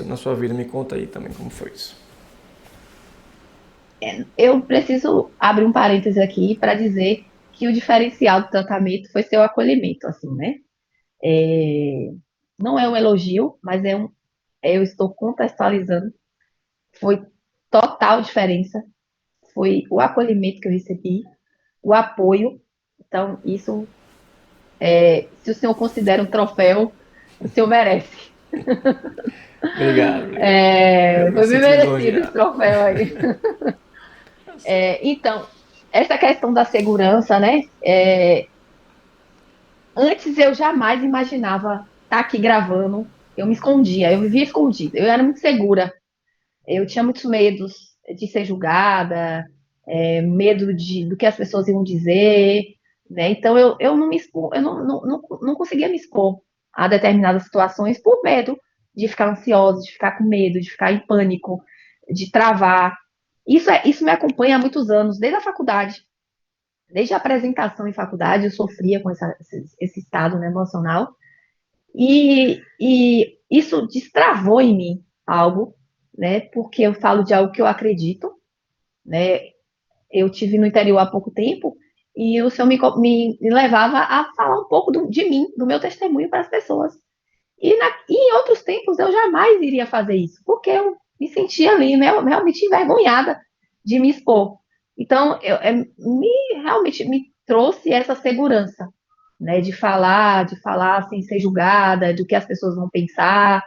na sua vida. Me conta aí também como foi isso. Eu preciso abrir um parêntese aqui para dizer que o diferencial do tratamento foi seu acolhimento, assim, né? É, não é um elogio, mas eu estou contextualizando. Foi total diferença. Foi o acolhimento que eu recebi, o apoio. Então, isso, se o senhor considera um troféu, o senhor merece. Obrigado, obrigado. Me Foi bem sinto merecido esse lisonjeado. troféu aí. Então, essa questão da segurança, né? Antes eu jamais imaginava estar aqui gravando. Eu me escondia, eu vivia escondida. Eu era muito segura. Eu tinha muitos medos de ser julgada, medo do que as pessoas iam dizer, né? Então eu não me expor, eu não conseguia me expor a determinadas situações por medo de ficar ansiosa, de ficar com medo, de ficar em pânico, de travar. Isso me acompanha há muitos anos, desde a faculdade. Desde a apresentação em faculdade, eu sofria com esse estado, né, emocional. E isso destravou em mim algo, né? Porque eu falo de algo que eu acredito, né? Eu tive no interior há pouco tempo e o Senhor me levava a falar um pouco de mim, do meu testemunho para as pessoas. E em outros tempos eu jamais iria fazer isso, porque eu me sentia ali, né, realmente envergonhada de me expor. Então, realmente me trouxe essa segurança, né, de falar sem ser julgada, do que as pessoas vão pensar,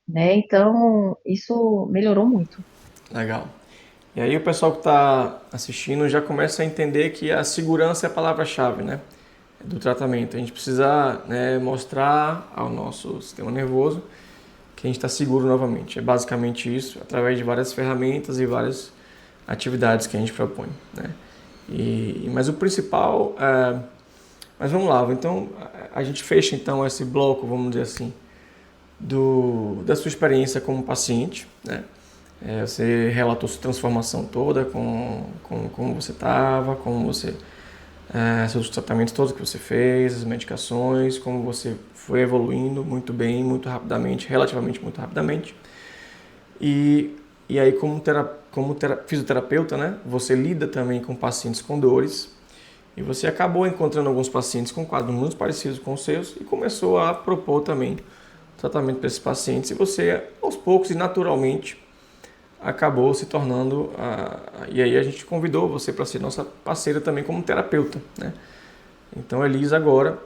né? Então, isso melhorou muito. Legal. E aí o pessoal que está assistindo já começa a entender que a segurança é a palavra-chave, né, do tratamento. A gente precisa, né, mostrar ao nosso sistema nervoso que a gente está seguro novamente. É basicamente isso, através de várias ferramentas e várias atividades que a gente propõe, né? Mas o principal mas vamos lá, então a gente fecha então esse bloco, vamos dizer assim, da sua experiência como paciente, né? Você relatou sua transformação toda, como você estava, seus tratamentos todos que você fez, as medicações, como você foi evoluindo muito bem, muito rapidamente, relativamente muito rapidamente. E, e aí, fisioterapeuta, né, você lida também com pacientes com dores, e você acabou encontrando alguns pacientes com quadros muito parecidos com os seus e começou a propor também tratamento para esses pacientes. E você, aos poucos e naturalmente, acabou se tornando. E aí a gente convidou você para ser nossa parceira também como terapeuta, né? Então a Elisa agora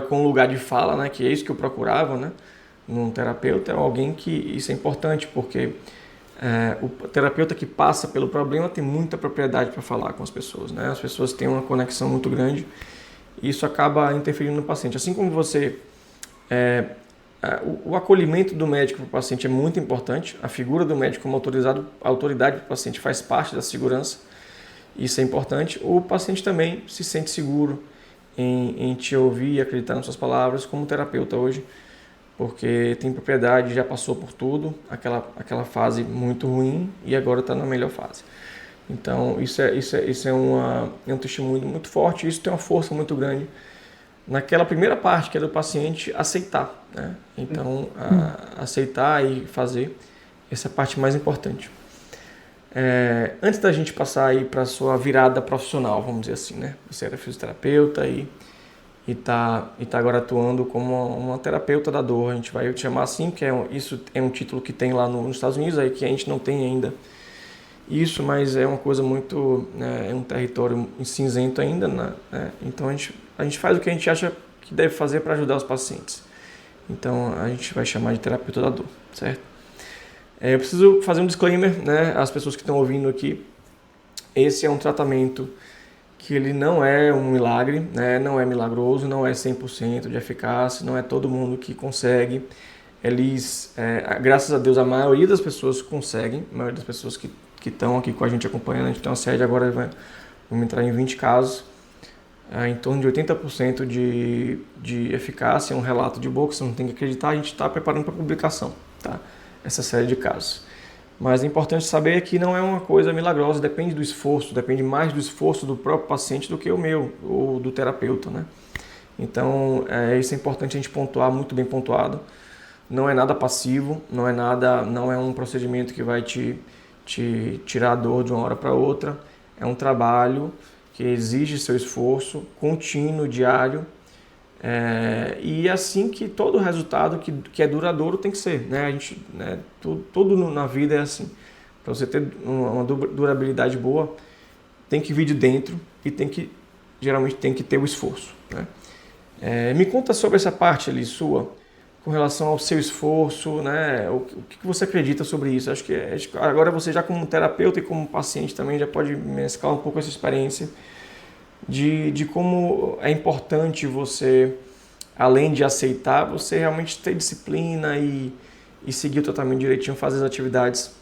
com lugar de fala, né? Que é isso que eu procurava, né? Num terapeuta, é alguém que isso é importante porque o terapeuta que passa pelo problema tem muita propriedade para falar com as pessoas, né? As pessoas têm uma conexão muito grande e isso acaba interferindo no paciente. Assim como você é, o acolhimento do médico para o paciente é muito importante. A figura do médico como autoridade para o paciente faz parte da segurança. Isso é importante. O paciente também se sente seguro em te ouvir e acreditar nas suas palavras como terapeuta hoje, porque tem propriedade, já passou por tudo, aquela fase muito ruim e agora está na melhor fase. Então isso é um testemunho muito forte, isso tem uma força muito grande naquela primeira parte que é do paciente aceitar, né? Então aceitar e fazer, essa é a parte mais importante. Antes da gente passar aí para a sua virada profissional, vamos dizer assim, né? Você era fisioterapeuta e tá agora atuando como uma terapeuta da dor, a gente vai chamar assim, porque isso é um título que tem lá nos Estados Unidos, aí que a gente não tem ainda isso, mas é uma coisa muito, né, é um território cinzento ainda, né? Então a gente faz o que a gente acha que deve fazer para ajudar os pacientes. Então a gente vai chamar de terapeuta da dor, certo? Eu preciso fazer um disclaimer, né, às pessoas que estão ouvindo aqui. Esse é um tratamento que ele não é um milagre, né, não é milagroso, não é 100% de eficácia, não é todo mundo que consegue. Graças a Deus, a maioria das pessoas conseguem, a maioria das pessoas que estão aqui com a gente acompanhando, a gente tem uma série agora, vamos entrar em 20 casos, em torno de 80% de eficácia, é um relato de boa, que você não tem que acreditar, a gente está preparando para publicação, tá? Essa série de casos. Mas é importante saber que não é uma coisa milagrosa, depende do esforço, depende mais do esforço do próprio paciente do que o meu, ou do terapeuta, né? Então, isso é importante a gente pontuar, muito bem pontuado. Não é nada passivo, não é um procedimento que vai te tirar a dor de uma hora para outra. É um trabalho que exige seu esforço contínuo, diário, e assim que todo resultado que é duradouro tem que ser, né? A gente, né, tudo na vida é assim. Para você ter uma durabilidade boa, tem que vir de dentro e geralmente tem que ter o esforço, né? Me conta sobre essa parte ali sua, com relação ao seu esforço, né? O que você acredita sobre isso? Acho que agora você já como terapeuta e como paciente também já pode mesclar um pouco essa experiência de como é importante você, além de aceitar, você realmente ter disciplina e seguir o tratamento direitinho, fazer as atividades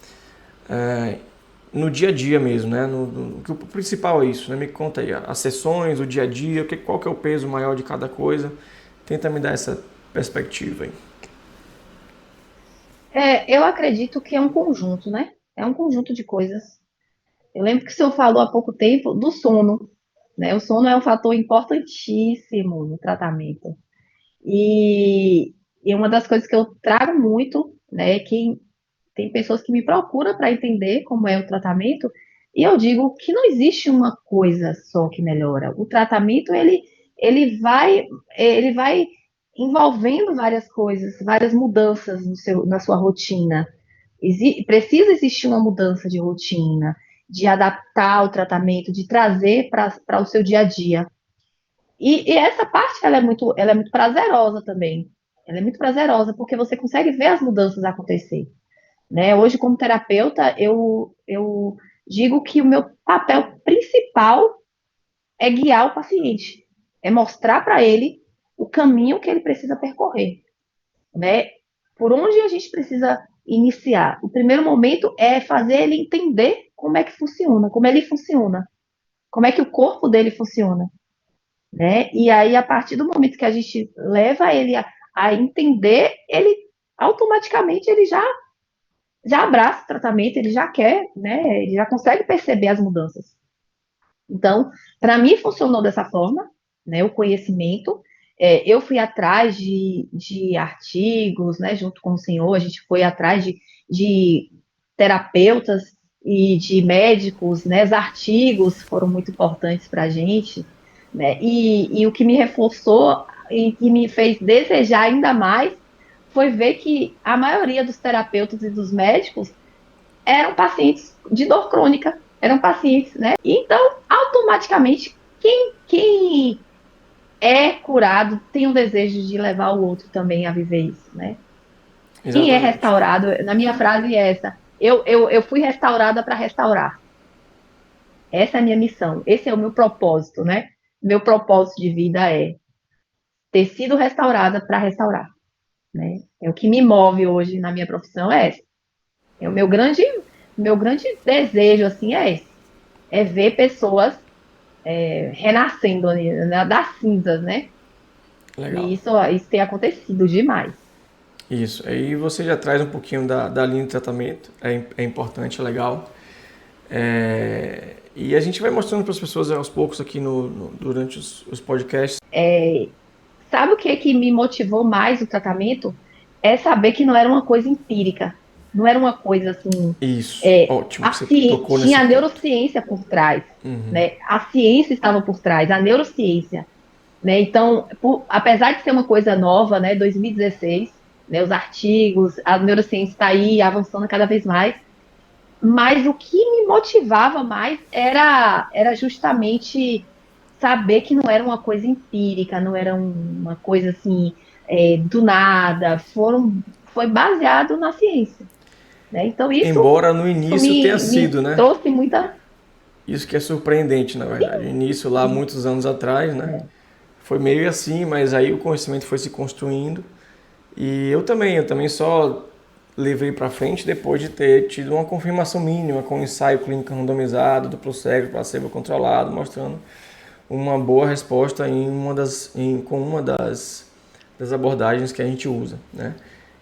no dia a dia mesmo, né? O principal é isso, né? Me conta aí, as sessões, o dia a dia, qual que é o peso maior de cada coisa. Tenta me dar essa perspectiva aí. Eu acredito que é um conjunto, né? É um conjunto de coisas. Eu lembro que o senhor falou há pouco tempo do sono, né? O sono é um fator importantíssimo no tratamento. E, e uma das coisas que eu trago muito, né, que tem pessoas que me procuram para entender como é o tratamento, E eu digo que não existe uma coisa só que melhora. O tratamento, ele vai, ele vai envolvendo várias coisas, várias mudanças na sua rotina. Precisa existir uma mudança de rotina, de adaptar o tratamento, de trazer para o seu dia a dia. E essa parte ela é muito prazerosa também. Ela é muito prazerosa porque você consegue ver as mudanças acontecer. Né? Hoje, como terapeuta, eu digo que o meu papel principal é guiar o paciente, é mostrar para ele o caminho que ele precisa percorrer, né? Por onde a gente precisa iniciar. O primeiro momento é fazer ele entender como é que funciona, como ele funciona, como é que o corpo dele funciona, né? E aí, a partir do momento que a gente leva ele a entender, ele automaticamente ele já abraça o tratamento, ele já quer, né? Ele já consegue perceber as mudanças. Então, para mim funcionou dessa forma, né? O conhecimento. Eu fui atrás de artigos, né? Junto com o senhor, a gente foi atrás de terapeutas e de médicos, né? Os artigos foram muito importantes para a gente, né? E o que me reforçou e que me fez desejar ainda mais foi ver que a maioria dos terapeutas e dos médicos eram pacientes de dor crônica, eram pacientes, né? Então, automaticamente, quem é curado tem um desejo de levar o outro também a viver isso, né? Quem é Exatamente. restaurado, na minha frase é essa, eu fui restaurada para restaurar. Essa é a minha missão, esse é o meu propósito, né? Meu propósito de vida é ter sido restaurada para restaurar, né? É o que me move hoje na minha profissão é essa. É o meu grande desejo assim é esse, é ver pessoas renascendo né, das cinzas, né? Legal. E isso tem acontecido demais. Isso. Aí você já traz um pouquinho da linha de tratamento. É importante, é legal. E a gente vai mostrando para as pessoas aos poucos aqui durante os podcasts. Sabe o que me motivou mais o tratamento? É saber que não era uma coisa empírica, não era uma coisa assim. Isso. Ótimo que você tocou nesse Tinha a ponto. neurociência por trás, né? A ciência estava por trás, a neurociência. Né? Então, apesar de ser uma coisa nova, né, 2016, né, os artigos, a neurociência está aí avançando cada vez mais, mas o que me motivava mais era justamente saber que não era uma coisa empírica, não era uma coisa assim do nada, foi baseado na ciência. Né? Então, Embora no isso início tenha me sido, né? trouxe muita. Isso que é surpreendente, na verdade. No início, lá muitos anos atrás, né? É, Foi meio assim, mas aí o conhecimento foi se construindo. E eu também só levei para frente depois de ter tido uma confirmação mínima com um ensaio clínico randomizado, duplo cego, placebo controlado, mostrando uma boa resposta com uma das abordagens que a gente usa, né?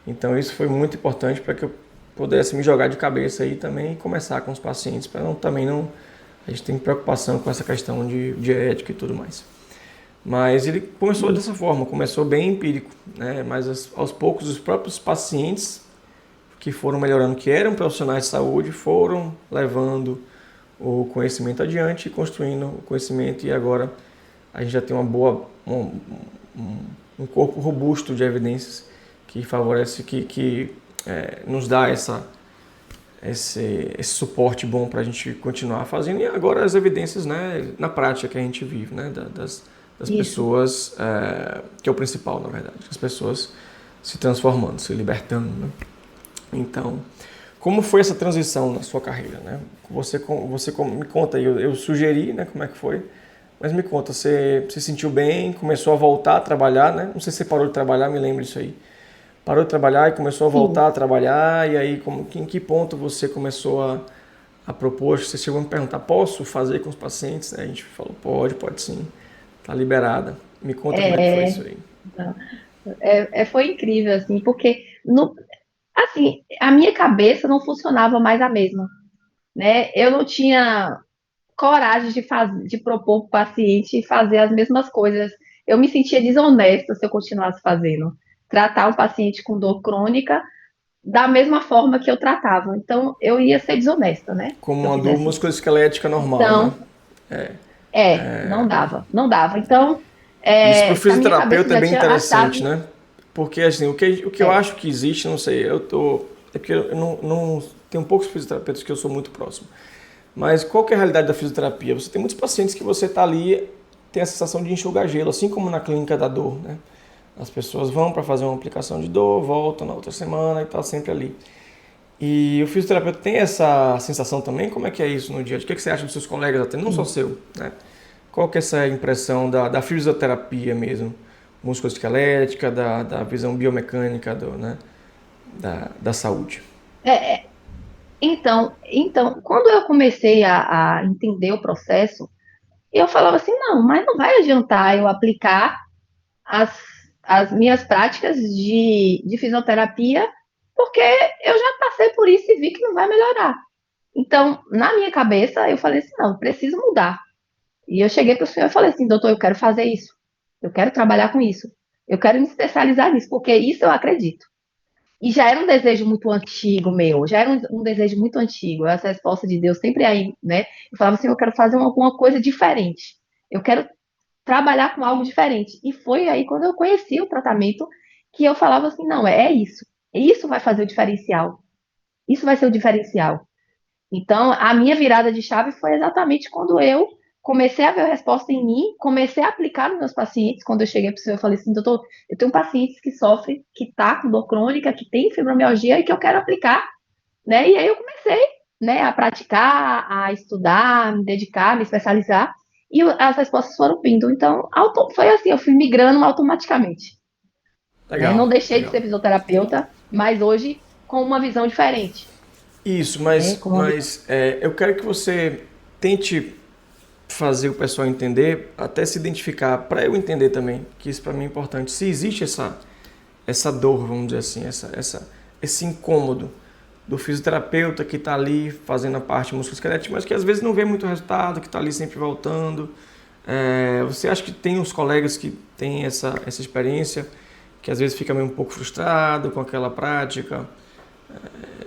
Então isso foi muito importante para que eu pudesse me jogar de cabeça aí também e começar com os pacientes, para também não a gente tem preocupação com essa questão de ética e tudo mais. Mas ele começou dessa forma, começou bem empírico, né? Mas aos poucos os próprios pacientes que foram melhorando, que eram profissionais de saúde, foram levando o conhecimento adiante, construindo o conhecimento e agora a gente já tem um corpo robusto de evidências que favorece, que nos dá esse suporte bom para a gente continuar fazendo. E agora as evidências, né, na prática que a gente vive, né, das isso. pessoas, que é o principal, na verdade, as pessoas se transformando, se libertando, né? Então, como foi essa transição na sua carreira, né? Você me conta aí, eu sugeri, né, como é que foi, mas me conta, você se sentiu bem, começou a voltar a trabalhar, né? Não sei se você parou de trabalhar, me lembro disso aí. Parou de trabalhar e começou a Sim. voltar a trabalhar, e aí em que ponto você começou a propor? Você chegou a me perguntar, posso fazer com os pacientes? A gente falou, pode sim, tá liberada. Me conta como é que foi É, isso aí. foi incrível, assim, porque assim, a minha cabeça não funcionava mais a mesma, né? Eu não tinha coragem de propor para o paciente fazer as mesmas coisas. Eu me sentia desonesta se eu continuasse fazendo. Tratar um paciente com dor crônica da mesma forma que eu tratava. Então, eu ia ser desonesta, né? Como Se eu uma dor fizesse isso. musculoesquelética normal, né? Então, não dava, não dava. Então, Isso para o na minha cabeça fisioterapeuta é já bem tinha a interessante, chave. né? Porque assim, o que eu É, acho que existe, não sei, eu tô. É porque eu não tenho poucos fisioterapeutas que eu sou muito próximo. Mas qual que é a realidade da fisioterapia? Você tem muitos pacientes que você está ali, tem a sensação de enxugar gelo, assim como na clínica da dor, né? As pessoas vão para fazer uma aplicação de dor, voltam na outra semana e tá sempre ali. E o fisioterapeuta tem essa sensação também? Como é que é isso no dia a dia? O que você acha dos seus colegas, até não só sim. seu, né? Qual que é essa impressão da fisioterapia mesmo? Musculoesquelética, da visão biomecânica né? Da saúde. É, então, quando eu comecei a entender o processo, eu falava assim, não, mas não vai adiantar eu aplicar as, as minhas práticas de fisioterapia, porque eu já passei por isso e vi que não vai melhorar. Então, na minha cabeça, eu falei assim, não, preciso mudar. E eu cheguei para o senhor e falei assim, doutor, eu quero fazer isso. Eu quero trabalhar com isso. Eu quero me especializar nisso, porque isso eu acredito. E já era um desejo muito antigo meu, já era um desejo muito antigo. Essa resposta de Deus sempre aí, né? Eu falava assim, eu quero fazer alguma coisa diferente. Eu quero trabalhar com algo diferente. E foi aí quando eu conheci o tratamento que eu falava assim, não, é isso. Isso vai fazer o diferencial. Isso vai ser o diferencial. Então, a minha virada de chave foi exatamente quando eu comecei a ver a resposta em mim, comecei a aplicar nos meus pacientes. Quando eu cheguei para o senhor, eu falei assim, doutor, eu tenho pacientes que sofrem, que tá com dor crônica, que tem fibromialgia e que eu quero aplicar, né? E aí eu comecei, né, a praticar, a estudar, me dedicar, me especializar, e as respostas foram vindo. Então, foi assim, eu fui migrando automaticamente, né? Não Legal, deixei de legal. ser fisioterapeuta, mas hoje com uma visão diferente, Isso, né? mas, Com uma visão. mas eu quero que você tente fazer o pessoal entender, até se identificar, para eu entender também, que isso para mim é importante. Se existe essa dor, vamos dizer assim, esse incômodo do fisioterapeuta que está ali fazendo a parte musculoesquelética, mas que às vezes não vê muito resultado, que está ali sempre voltando. Você acha que tem os colegas que têm essa experiência, que às vezes fica meio um pouco frustrado com aquela prática?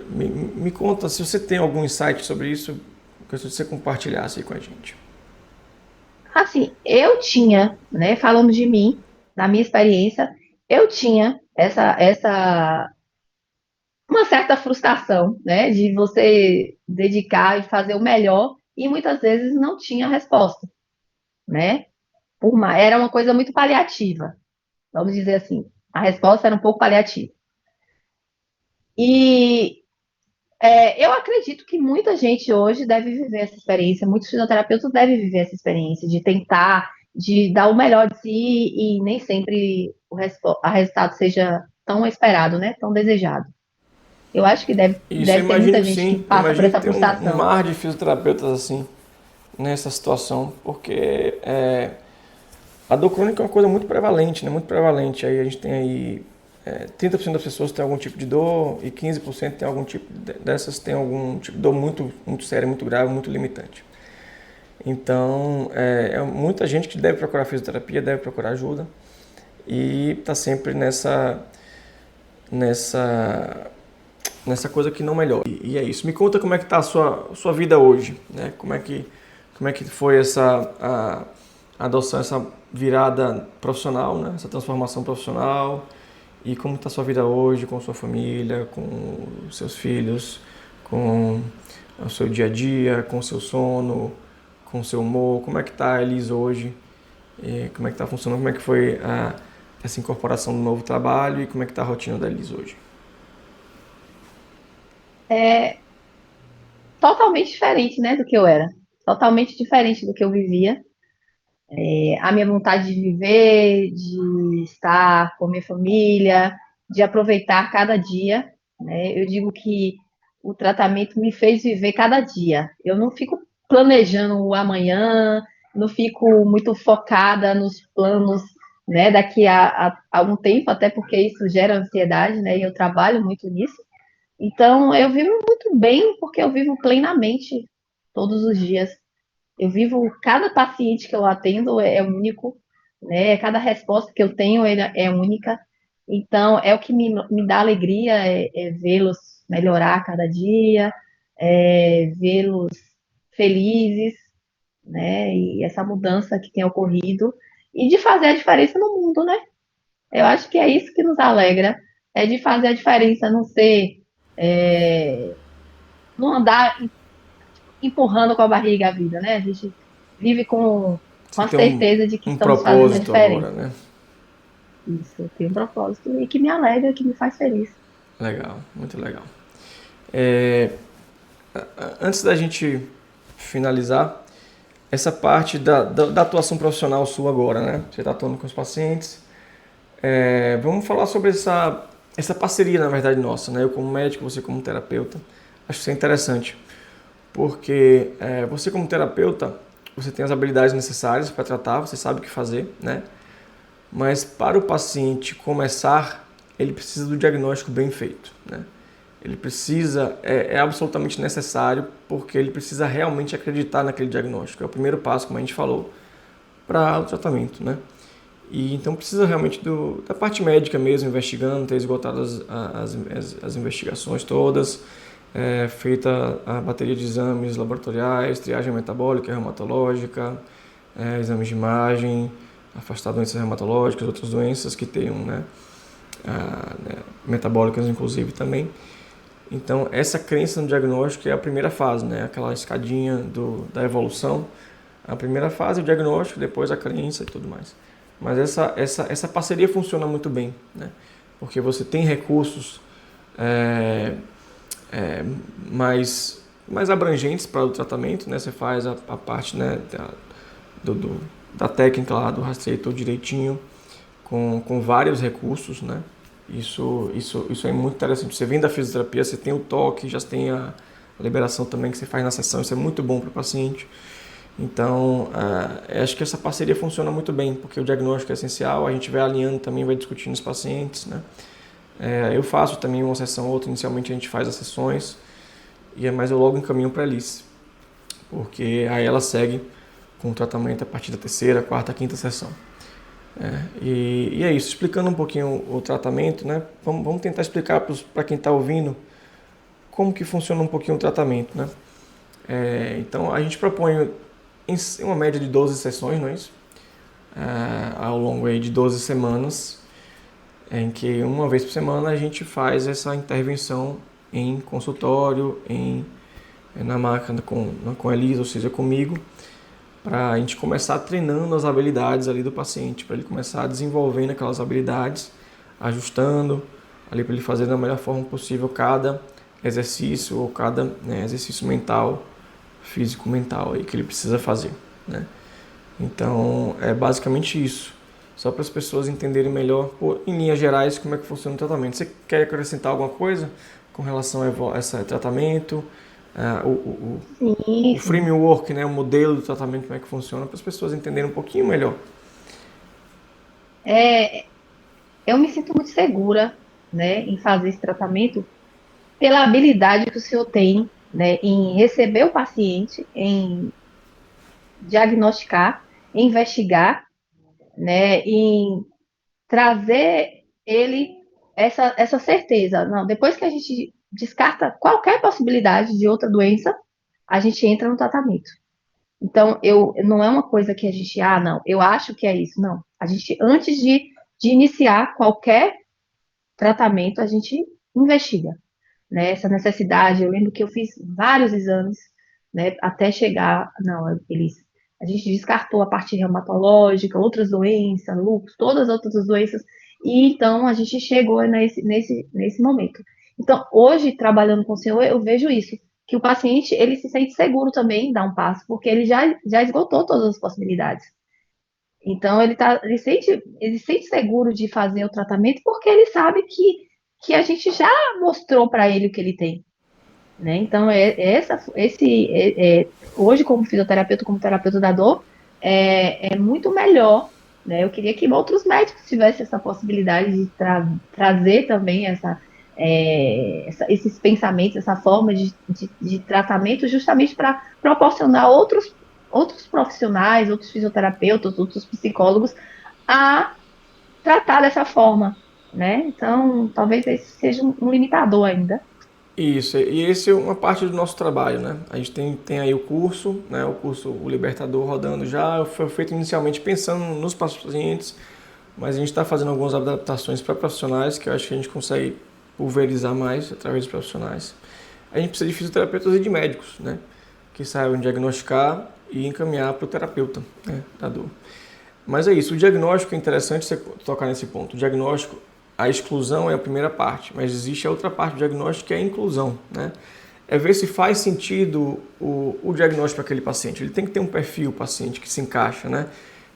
Me conta se você tem algum insight sobre isso, que você compartilhasse aí com a gente. Assim, eu tinha, né, falando de mim, da minha experiência, eu tinha uma certa frustração, né, de você dedicar e fazer o melhor e muitas vezes não tinha resposta, né? Era uma coisa muito paliativa, vamos dizer assim. A resposta era um pouco paliativa. E eu acredito que muita gente hoje deve viver essa experiência, muitos fisioterapeutas devem viver essa experiência de tentar, de dar o melhor de si e nem sempre o resultado seja tão esperado, né? Tão desejado. Eu acho que Isso, eu deve ter muita imagino gente que sim, eu passa por imagino que essa tem um frustração. mar de fisioterapeutas assim, nessa situação, porque a dor crônica é uma coisa muito prevalente, né? Muito prevalente. Aí a gente tem aí 30% das pessoas têm algum tipo de dor e 15% tem algum tipo dessas tem algum tipo de dor muito, muito séria, muito grave, muito limitante. Então, muita gente que deve procurar fisioterapia, deve procurar ajuda e está sempre nessa, nessa coisa que não melhora. E é isso. Me conta como é que está a sua vida hoje, né? Como é que foi a adoção, essa virada profissional, né? Essa transformação profissional e como está a sua vida hoje com sua família, com os seus filhos, com o seu dia a dia, com o seu sono, com o seu humor, como é que está a Elis hoje, e como é que está funcionando, como é que foi essa incorporação do novo trabalho e como é que está a rotina da Elis hoje. É totalmente diferente, né, do que eu era. Totalmente diferente do que eu vivia. A minha vontade de viver, de estar com a minha família, de aproveitar cada dia, né? Eu digo que o tratamento me fez viver cada dia. Eu não fico planejando o amanhã, não fico muito focada nos planos, né, daqui a algum tempo, até porque isso gera ansiedade, né? E eu trabalho muito nisso. Então, eu vivo muito bem porque eu vivo plenamente todos os dias. Eu vivo, cada paciente que eu atendo é único, né? Cada resposta que eu tenho é única. Então, é o que me dá alegria, é vê-los melhorar a cada dia, vê-los felizes, né? E essa mudança que tem ocorrido e de fazer a diferença no mundo, né? Eu acho que é isso que nos alegra, é de fazer a diferença, não ser, é, não andar empurrando com a barriga a vida, né? A gente vive com Você a tem certeza de que um estamos fazendo a propósito agora, diferença. né? Isso, tem um propósito e que me alegra, que me faz feliz. Legal, muito legal. É, antes da gente finalizar, essa parte da atuação profissional sua agora, né? Você está atuando com os pacientes. Vamos falar sobre essa parceria, na verdade, nossa, né? Eu como médico, você como terapeuta. Acho que isso é interessante, porque você como terapeuta, você tem as habilidades necessárias para tratar, você sabe o que fazer, né? Mas para o paciente começar, ele precisa do diagnóstico bem feito, né? Ele precisa, é absolutamente necessário, porque ele precisa realmente acreditar naquele diagnóstico. É o primeiro passo, como a gente falou, para o tratamento, né? E então precisa realmente da parte médica mesmo, investigando, ter esgotado as investigações todas, feita a bateria de exames laboratoriais, triagem metabólica, reumatológica, exames de imagem, afastar doenças reumatológicas, outras doenças que tenham, né, metabólicas inclusive também. Então, essa crença no diagnóstico é a primeira fase, né? Aquela escadinha da evolução. A primeira fase é o diagnóstico, depois a crença e tudo mais. Mas essa parceria funciona muito bem, né? Porque você tem recursos é, é, mais abrangentes para o tratamento, né? Você faz a parte, né, da técnica lá, do rastreio todo direitinho, com vários recursos, né? Isso é muito interessante. Você vem da fisioterapia, você tem o toque, já tem a liberação também que você faz na sessão, isso é muito bom para o paciente. Então, acho que essa parceria funciona muito bem, porque o diagnóstico é essencial, a gente vai alinhando também, vai discutindo os pacientes, né? Eu faço também uma sessão ou outra, inicialmente a gente faz as sessões, mas eu logo encaminho para a Alice, porque aí ela segue com o tratamento a partir da terceira, quarta, quinta sessão. E é isso, explicando um pouquinho o tratamento, né? Vamos tentar explicar para quem está ouvindo como que funciona um pouquinho o tratamento, né? Então a gente propõe em uma média de 12 sessões, não é isso? Ao longo aí de 12 semanas, em que uma vez por semana a gente faz essa intervenção em consultório, na máquina com a Elisa, ou seja, comigo, para a gente começar treinando as habilidades ali do paciente, para ele começar desenvolvendo aquelas habilidades, ajustando ali para ele fazer da melhor forma possível cada exercício ou cada, né, exercício mental, físico mental aí que ele precisa fazer, né? Então é basicamente isso, só para as pessoas entenderem melhor, em linhas gerais, como é que funciona o tratamento. Você quer acrescentar alguma coisa com relação a esse tratamento? Sim, O sim. framework, né, o modelo do tratamento, como é que funciona, para as pessoas entenderem um pouquinho melhor. É, eu me sinto muito segura, né, em fazer esse tratamento pela habilidade que o senhor tem, né, em receber o paciente, em diagnosticar, em investigar, né, em trazer ele essa certeza. Não, depois que a gente descarta qualquer possibilidade de outra doença, a gente entra no tratamento. Então, não é uma coisa que a gente, não, eu acho que é isso. Não. A gente, antes de iniciar qualquer tratamento, a gente investiga, né? Essa necessidade. Eu lembro que eu fiz vários exames, né, até chegar, não, a gente descartou a parte reumatológica, outras doenças, lúpus, todas as outras doenças, e então a gente chegou nesse momento. Então, hoje, trabalhando com o senhor, eu vejo isso, que o paciente, ele se sente seguro também em dar um passo, porque ele já esgotou todas as possibilidades. Então, ele sente seguro de fazer o tratamento, porque ele sabe que a gente já mostrou para ele o que ele tem, né? Então, hoje, como fisioterapeuta, como terapeuta da dor, é muito melhor, né? Eu queria que outros médicos tivessem essa possibilidade de trazer também esses pensamentos, essa forma de tratamento, justamente para proporcionar outros profissionais, outros fisioterapeutas, outros psicólogos a tratar dessa forma, né? Então, talvez esse seja um limitador ainda. Isso, e esse é uma parte do nosso trabalho, né? A gente tem aí o curso, né? O curso O Libertador rodando já, foi feito inicialmente pensando nos pacientes, mas a gente está fazendo algumas adaptações para profissionais que eu acho que a gente consegue pulverizar mais através dos profissionais. A gente precisa de fisioterapeutas e de médicos, né? Que saibam diagnosticar e encaminhar para o terapeuta, né? Da dor. Mas é isso, o diagnóstico é interessante você tocar nesse ponto. O diagnóstico, a exclusão é a primeira parte, mas existe a outra parte do diagnóstico que é a inclusão, né? É ver se faz sentido o diagnóstico para aquele paciente. Ele tem que ter um perfil paciente que se encaixa, né?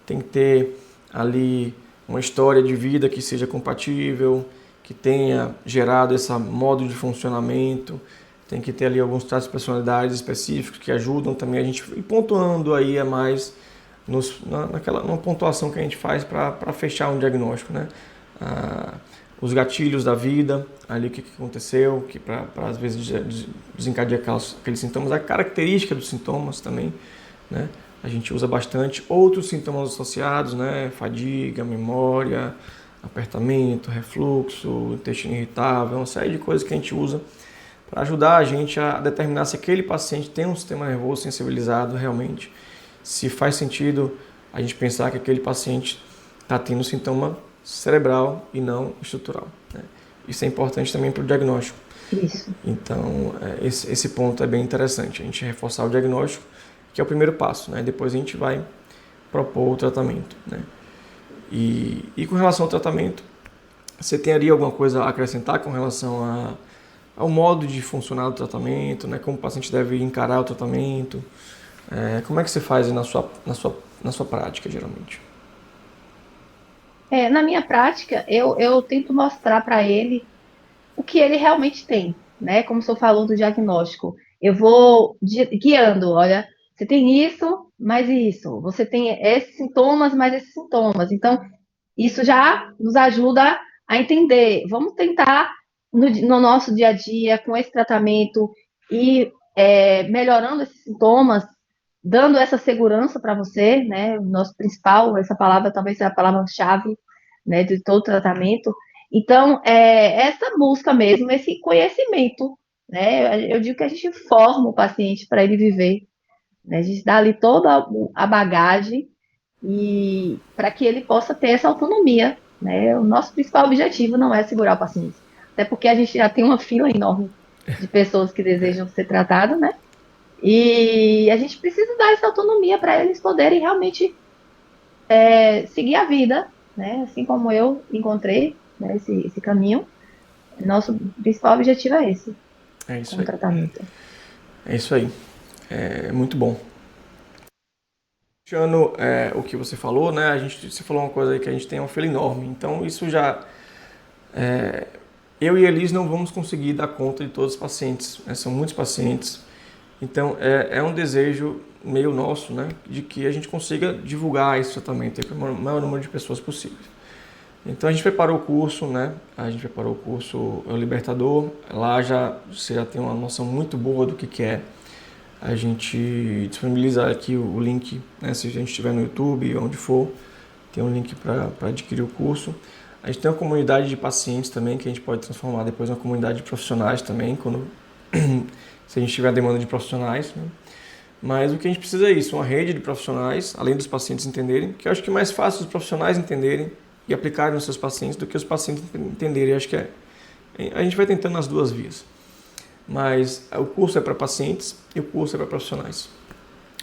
Tem que ter ali uma história de vida que seja compatível, que tenha gerado esse modo de funcionamento, tem que ter ali alguns traços de personalidade específicos que ajudam também a gente ir pontuando aí a mais numa pontuação que a gente faz para fechar um diagnóstico, né? Os gatilhos da vida, ali o que aconteceu, que para às vezes desencadear aqueles sintomas, a característica dos sintomas também, né? A gente usa bastante outros sintomas associados, né? Fadiga, memória, apertamento, refluxo, intestino irritável, uma série de coisas que a gente usa para ajudar a gente a determinar se aquele paciente tem um sistema nervoso sensibilizado realmente, se faz sentido a gente pensar que aquele paciente está tendo sintoma cerebral e não estrutural, né? Isso é importante também para o diagnóstico. Isso. Então, esse ponto é bem interessante, a gente reforçar o diagnóstico, que é o primeiro passo, né? Depois a gente vai propor o tratamento, né? E com relação ao tratamento, você teria alguma coisa a acrescentar com relação ao modo de funcionar do tratamento, né? Como o paciente deve encarar o tratamento? Como é que você faz na sua prática, geralmente? Na minha prática, eu tento mostrar para ele o que ele realmente tem, né? Como o senhor falou do diagnóstico, eu vou guiando, olha, você tem isso, mais isso, você tem esses sintomas, mais esses sintomas. Então, isso já nos ajuda a entender. Vamos tentar, no nosso dia a dia, com esse tratamento, ir melhorando esses sintomas, dando essa segurança para você, né? O nosso principal, essa palavra talvez seja a palavra-chave, né, de todo tratamento. Então, essa busca mesmo, esse conhecimento, né? Eu digo que a gente forma o paciente para ele viver, né? A gente dá ali toda a bagagem e para que ele possa ter essa autonomia, né? O nosso principal objetivo não é segurar o paciente, até porque a gente já tem uma fila enorme de pessoas que desejam ser tratadas, né? E a gente precisa dar essa autonomia para eles poderem realmente seguir a vida, né? Assim como eu encontrei, né, esse caminho. Nosso principal objetivo é esse, É com isso o aí. tratamento. É isso aí. É muito bom. Puxando o que você falou, né? Você falou uma coisa aí que a gente tem uma fila enorme. Então isso já eu e Elis não vamos conseguir dar conta de todos os pacientes, né? São muitos pacientes. Então é um desejo meio nosso, né? De que a gente consiga divulgar esse tratamento para o maior número de pessoas possível. Então a gente preparou o curso, né? A gente preparou o curso Libertador. Lá você já tem uma noção muito boa do que é. A gente disponibiliza aqui o link, né? Se a gente estiver no YouTube, onde for, tem um link para adquirir o curso. A gente tem uma comunidade de pacientes também que a gente pode transformar depois numa comunidade de profissionais também, quando se a gente tiver a demanda de profissionais, né? Mas o que a gente precisa é isso, uma rede de profissionais, além dos pacientes entenderem, que eu acho que é mais fácil os profissionais entenderem e aplicarem nos seus pacientes do que os pacientes entenderem. Eu acho que a gente vai tentando nas duas vias. Mas o curso é para pacientes e o curso é para profissionais.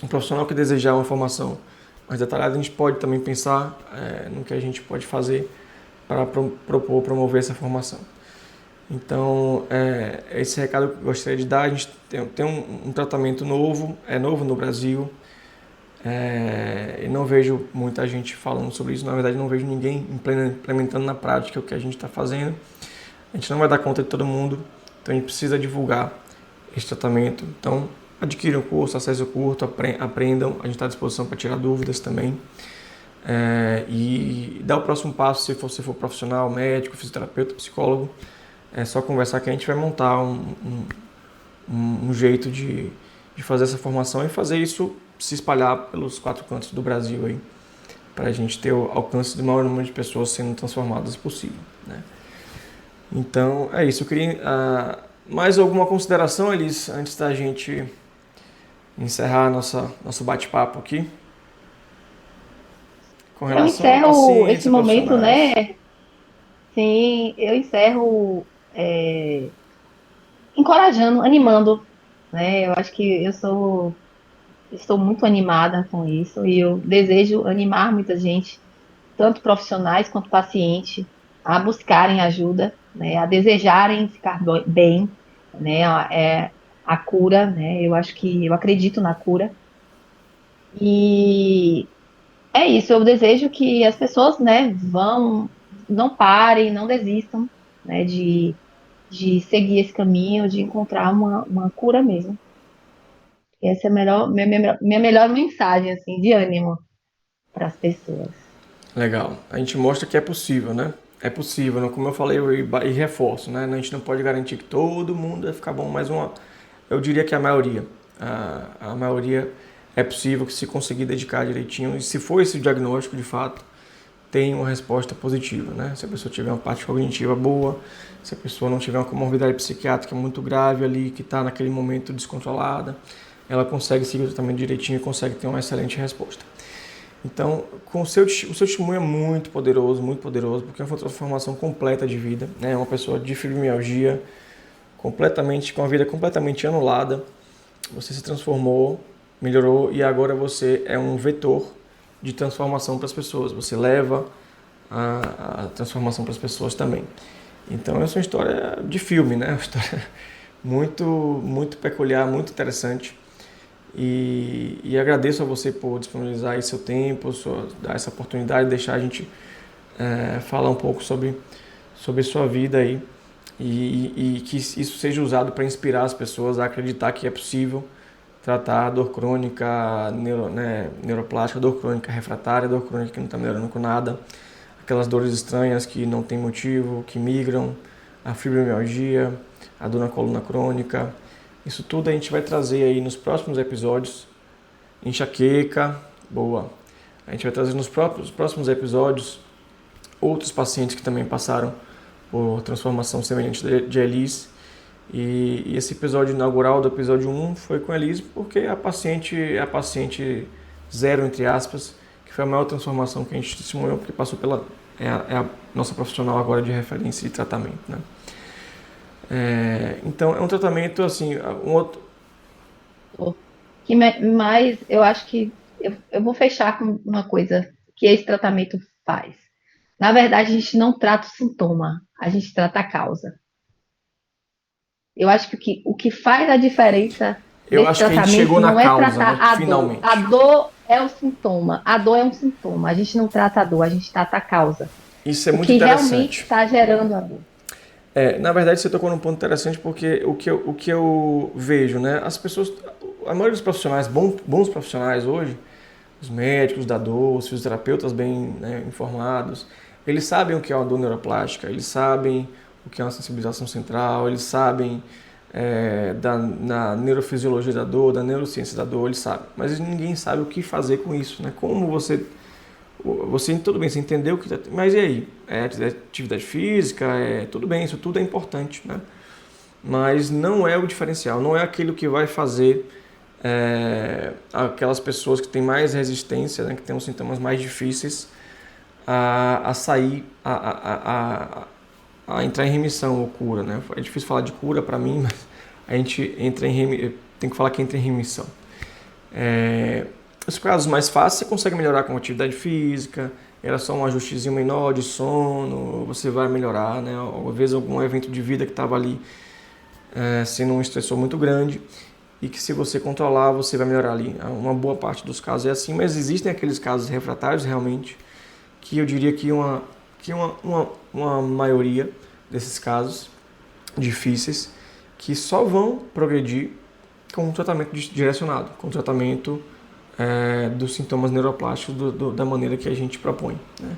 Um profissional que desejar uma formação mais detalhada, a gente pode também pensar no que a gente pode fazer para promover essa formação. Então, esse recado que eu gostaria de dar. A gente tem um tratamento novo, é novo no Brasil. E não vejo muita gente falando sobre isso. Na verdade, não vejo ninguém implementando na prática o que a gente está fazendo. A gente não vai dar conta de todo mundo, então a gente precisa divulgar esse tratamento. Então, adquiram o curso, acessem o curso, aprendam. A gente está à disposição para tirar dúvidas também. E dar o próximo passo, se você for profissional, médico, fisioterapeuta, psicólogo, é só conversar que a gente vai montar um jeito de fazer essa formação e fazer isso se espalhar pelos 4 cantos do Brasil aí, para a gente ter o alcance do maior número de pessoas sendo transformadas possível, né? Então, é isso. Eu queria mais alguma consideração, Elis, antes da gente encerrar nosso bate-papo aqui, com Eu relação a encerro esse pacientes, a momento, profissionais. né? Sim, eu encerro encorajando, animando, né? Eu acho que estou muito animada com isso e eu desejo animar muita gente, tanto profissionais quanto paciente, a buscarem ajuda, né? A desejarem ficar bem, né? A cura, né? Eu acho que eu acredito na cura e é isso. Eu desejo que as pessoas, né, não parem, não desistam, né, de seguir esse caminho, de encontrar uma cura mesmo. Essa é a minha melhor mensagem, assim, de ânimo para as pessoas. Legal. A gente mostra que é possível, né? É possível, né? Como eu falei e reforço, né? A gente não pode garantir que todo mundo vai ficar bom, mas eu diria que a maioria. A maioria é possível que se conseguir dedicar direitinho, e se for esse diagnóstico de fato, tem uma resposta positiva, né? Se a pessoa tiver uma parte cognitiva boa, se a pessoa não tiver uma comorbidade psiquiátrica muito grave ali, que está naquele momento descontrolada, ela consegue seguir o tratamento direitinho e consegue ter uma excelente resposta. Então, o seu testemunho é muito poderoso, porque é uma transformação completa de vida, né? Uma pessoa de fibromialgia, completamente, com a vida completamente anulada, você se transformou, melhorou e agora você é um vetor de transformação para as pessoas. Você leva a transformação para as pessoas também. Então, essa é uma história de filme, né? Uma história muito peculiar, muito interessante. E agradeço a você por disponibilizar aí seu tempo, dar essa oportunidade, deixar a gente falar um pouco sobre sua vida aí e que isso seja usado para inspirar as pessoas a acreditar que é possível tratar a dor crônica, neuroplástica, dor crônica refratária, dor crônica que não está melhorando com nada, aquelas dores estranhas que não tem motivo, que migram, a fibromialgia, a dor na coluna crônica. Isso tudo a gente vai trazer aí nos próximos episódios. Enxaqueca, boa. A gente vai trazer nos próximos episódios outros pacientes que também passaram por transformação semelhante de Elise. E esse episódio inaugural do episódio 1 foi com a Elise porque a paciente zero, entre aspas, que foi a maior transformação que a gente testemunhou, porque passou pela... é a nossa profissional agora de referência e tratamento, né? Então, é um tratamento, assim, um outro... Mas eu acho que eu vou fechar com uma coisa que esse tratamento faz. Na verdade, a gente não trata o sintoma, a gente trata a causa. Eu acho que o que faz a diferença Eu nesse acho que a gente tratamento chegou na não é causa, tratar né? a dor. A Finalmente. dor é o sintoma. A dor é um sintoma. A gente não trata a dor, a gente trata a causa. Isso é O muito que realmente interessante. está gerando a dor. Na verdade, você tocou num ponto interessante porque o que eu vejo, né? As pessoas, a maioria dos profissionais, bons profissionais hoje, os médicos da dor, os fisioterapeutas bem, né, informados, eles sabem o que é uma dor neuroplástica, eles sabem o que é uma sensibilização central, eles sabem na neurofisiologia da dor, da neurociência da dor, eles sabem. Mas ninguém sabe o que fazer com isso, né? Como tudo bem, você entendeu que, mas e aí? É atividade física, tudo bem, isso tudo é importante, né? Mas não é o diferencial, não é aquilo que vai fazer aquelas pessoas que têm mais resistência, né, que têm os sintomas mais difíceis a sair, a entrar em remissão ou cura, né? É difícil falar de cura para mim, mas a gente tem que falar que entra em remissão. Os casos mais fáceis você consegue melhorar com atividade física, era só um ajustezinho menor de sono, você vai melhorar, né? Às vezes algum evento de vida que estava ali sendo um estressor muito grande e que se você controlar você vai melhorar ali. Uma boa parte dos casos é assim, mas existem aqueles casos refratários realmente que eu diria que uma maioria desses casos difíceis que só vão progredir com um tratamento direcionado, com um tratamento dos sintomas neuroplásticos da maneira que a gente propõe, né?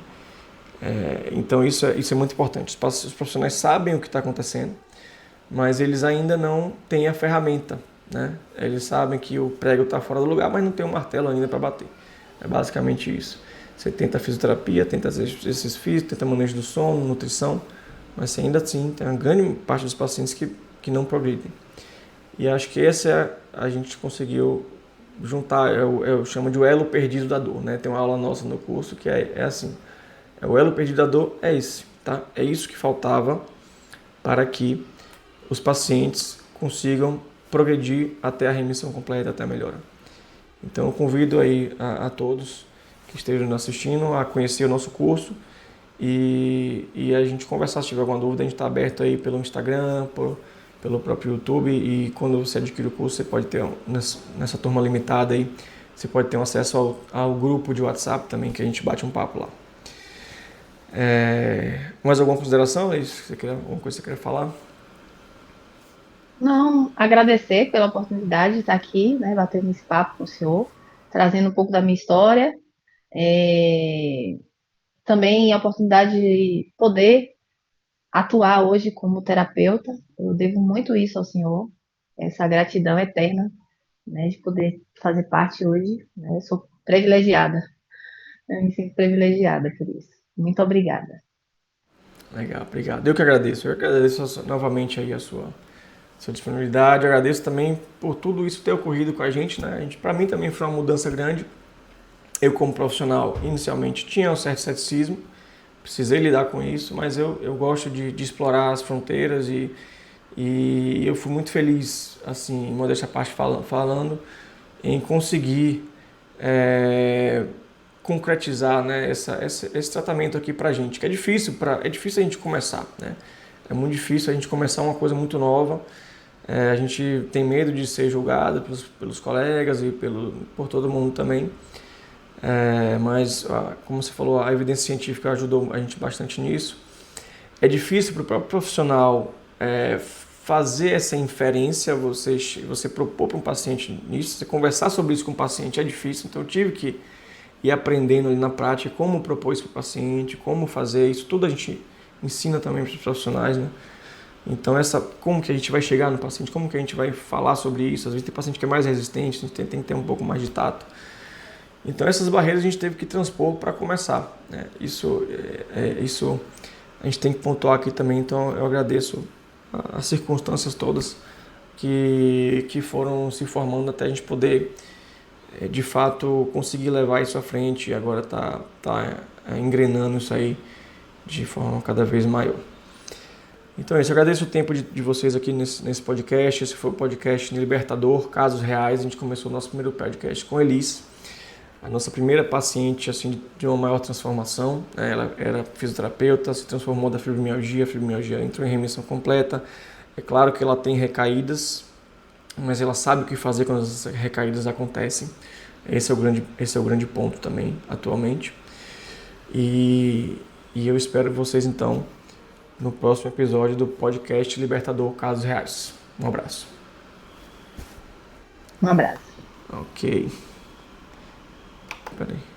Então isso é muito importante. Os profissionais sabem o que está acontecendo, mas eles ainda não têm a ferramenta, né? Eles sabem que o prego está fora do lugar, mas não tem um martelo ainda para bater. É basicamente isso. Você tenta fisioterapia, tenta exercícios físicos, tenta manejo do sono, nutrição, mas ainda assim tem uma grande parte dos pacientes que não progridem. E acho que a gente conseguiu juntar, eu chamo de o elo perdido da dor, né? Tem uma aula nossa no curso que é assim, o elo perdido da dor é esse, tá? É isso que faltava para que os pacientes consigam progredir até a remissão completa, até a melhora. Então eu convido aí a todos que estejam nos assistindo a conhecer o nosso curso e a gente conversar. Se tiver alguma dúvida, a gente está aberto aí pelo Instagram, pelo próprio YouTube, e quando você adquire o curso, você pode ter, nessa turma limitada aí, você pode ter um acesso ao grupo de WhatsApp também, que a gente bate um papo lá. Mais alguma consideração? Alguma coisa que você quer falar? Não, agradecer pela oportunidade de estar aqui, né, batendo esse papo com o senhor, trazendo um pouco da minha história, é, também a oportunidade de poder atuar hoje como terapeuta. Eu devo muito isso ao senhor, essa gratidão eterna, né, de poder fazer parte hoje, né, eu sou privilegiada, eu me sinto privilegiada por isso. Muito obrigada. Legal, obrigado. Eu que agradeço. Eu agradeço novamente aí a sua disponibilidade. Eu agradeço também por tudo isso ter ocorrido com a gente, né? Para mim também foi uma mudança grande. Eu, como profissional, inicialmente tinha um certo ceticismo, precisei lidar com isso, mas eu gosto de explorar as fronteiras e eu fui muito feliz, assim, modéstia à parte falando, em conseguir concretizar, né, esse tratamento aqui pra gente, que é difícil a gente começar, né? É muito difícil a gente começar uma coisa muito nova. A gente tem medo de ser julgado pelos colegas e por todo mundo também. Mas, como você falou, a evidência científica ajudou a gente bastante nisso. É difícil para o próprio profissional fazer essa inferência, você propor para um paciente nisso, você conversar sobre isso com o paciente é difícil. Então eu tive que ir aprendendo ali na prática como propor isso para o paciente, como fazer isso. Tudo a gente ensina também para os profissionais, né? Então como que a gente vai chegar no paciente, como que a gente vai falar sobre isso. Às vezes tem paciente que é mais resistente, a gente tem que ter um pouco mais de tato. Então essas barreiras a gente teve que transpor para começar, né? Isso a gente tem que pontuar aqui também. Então eu agradeço as circunstâncias todas que foram se formando até a gente poder de fato conseguir levar isso à frente, e agora tá engrenando isso aí de forma cada vez maior. Então é isso, eu agradeço o tempo de vocês aqui nesse podcast. Esse foi o podcast Libertador, Casos Reais. A gente começou o nosso primeiro podcast com Elis, a nossa primeira paciente assim, de uma maior transformação. Ela era fisioterapeuta, se transformou da fibromialgia, a fibromialgia entrou em remissão completa. É claro que ela tem recaídas, mas ela sabe o que fazer quando as recaídas acontecem. Esse é o grande ponto também, atualmente. E eu espero vocês, então, no próximo episódio do podcast Libertador Casos Reais. Um abraço. Um abraço. Ok. Peraí.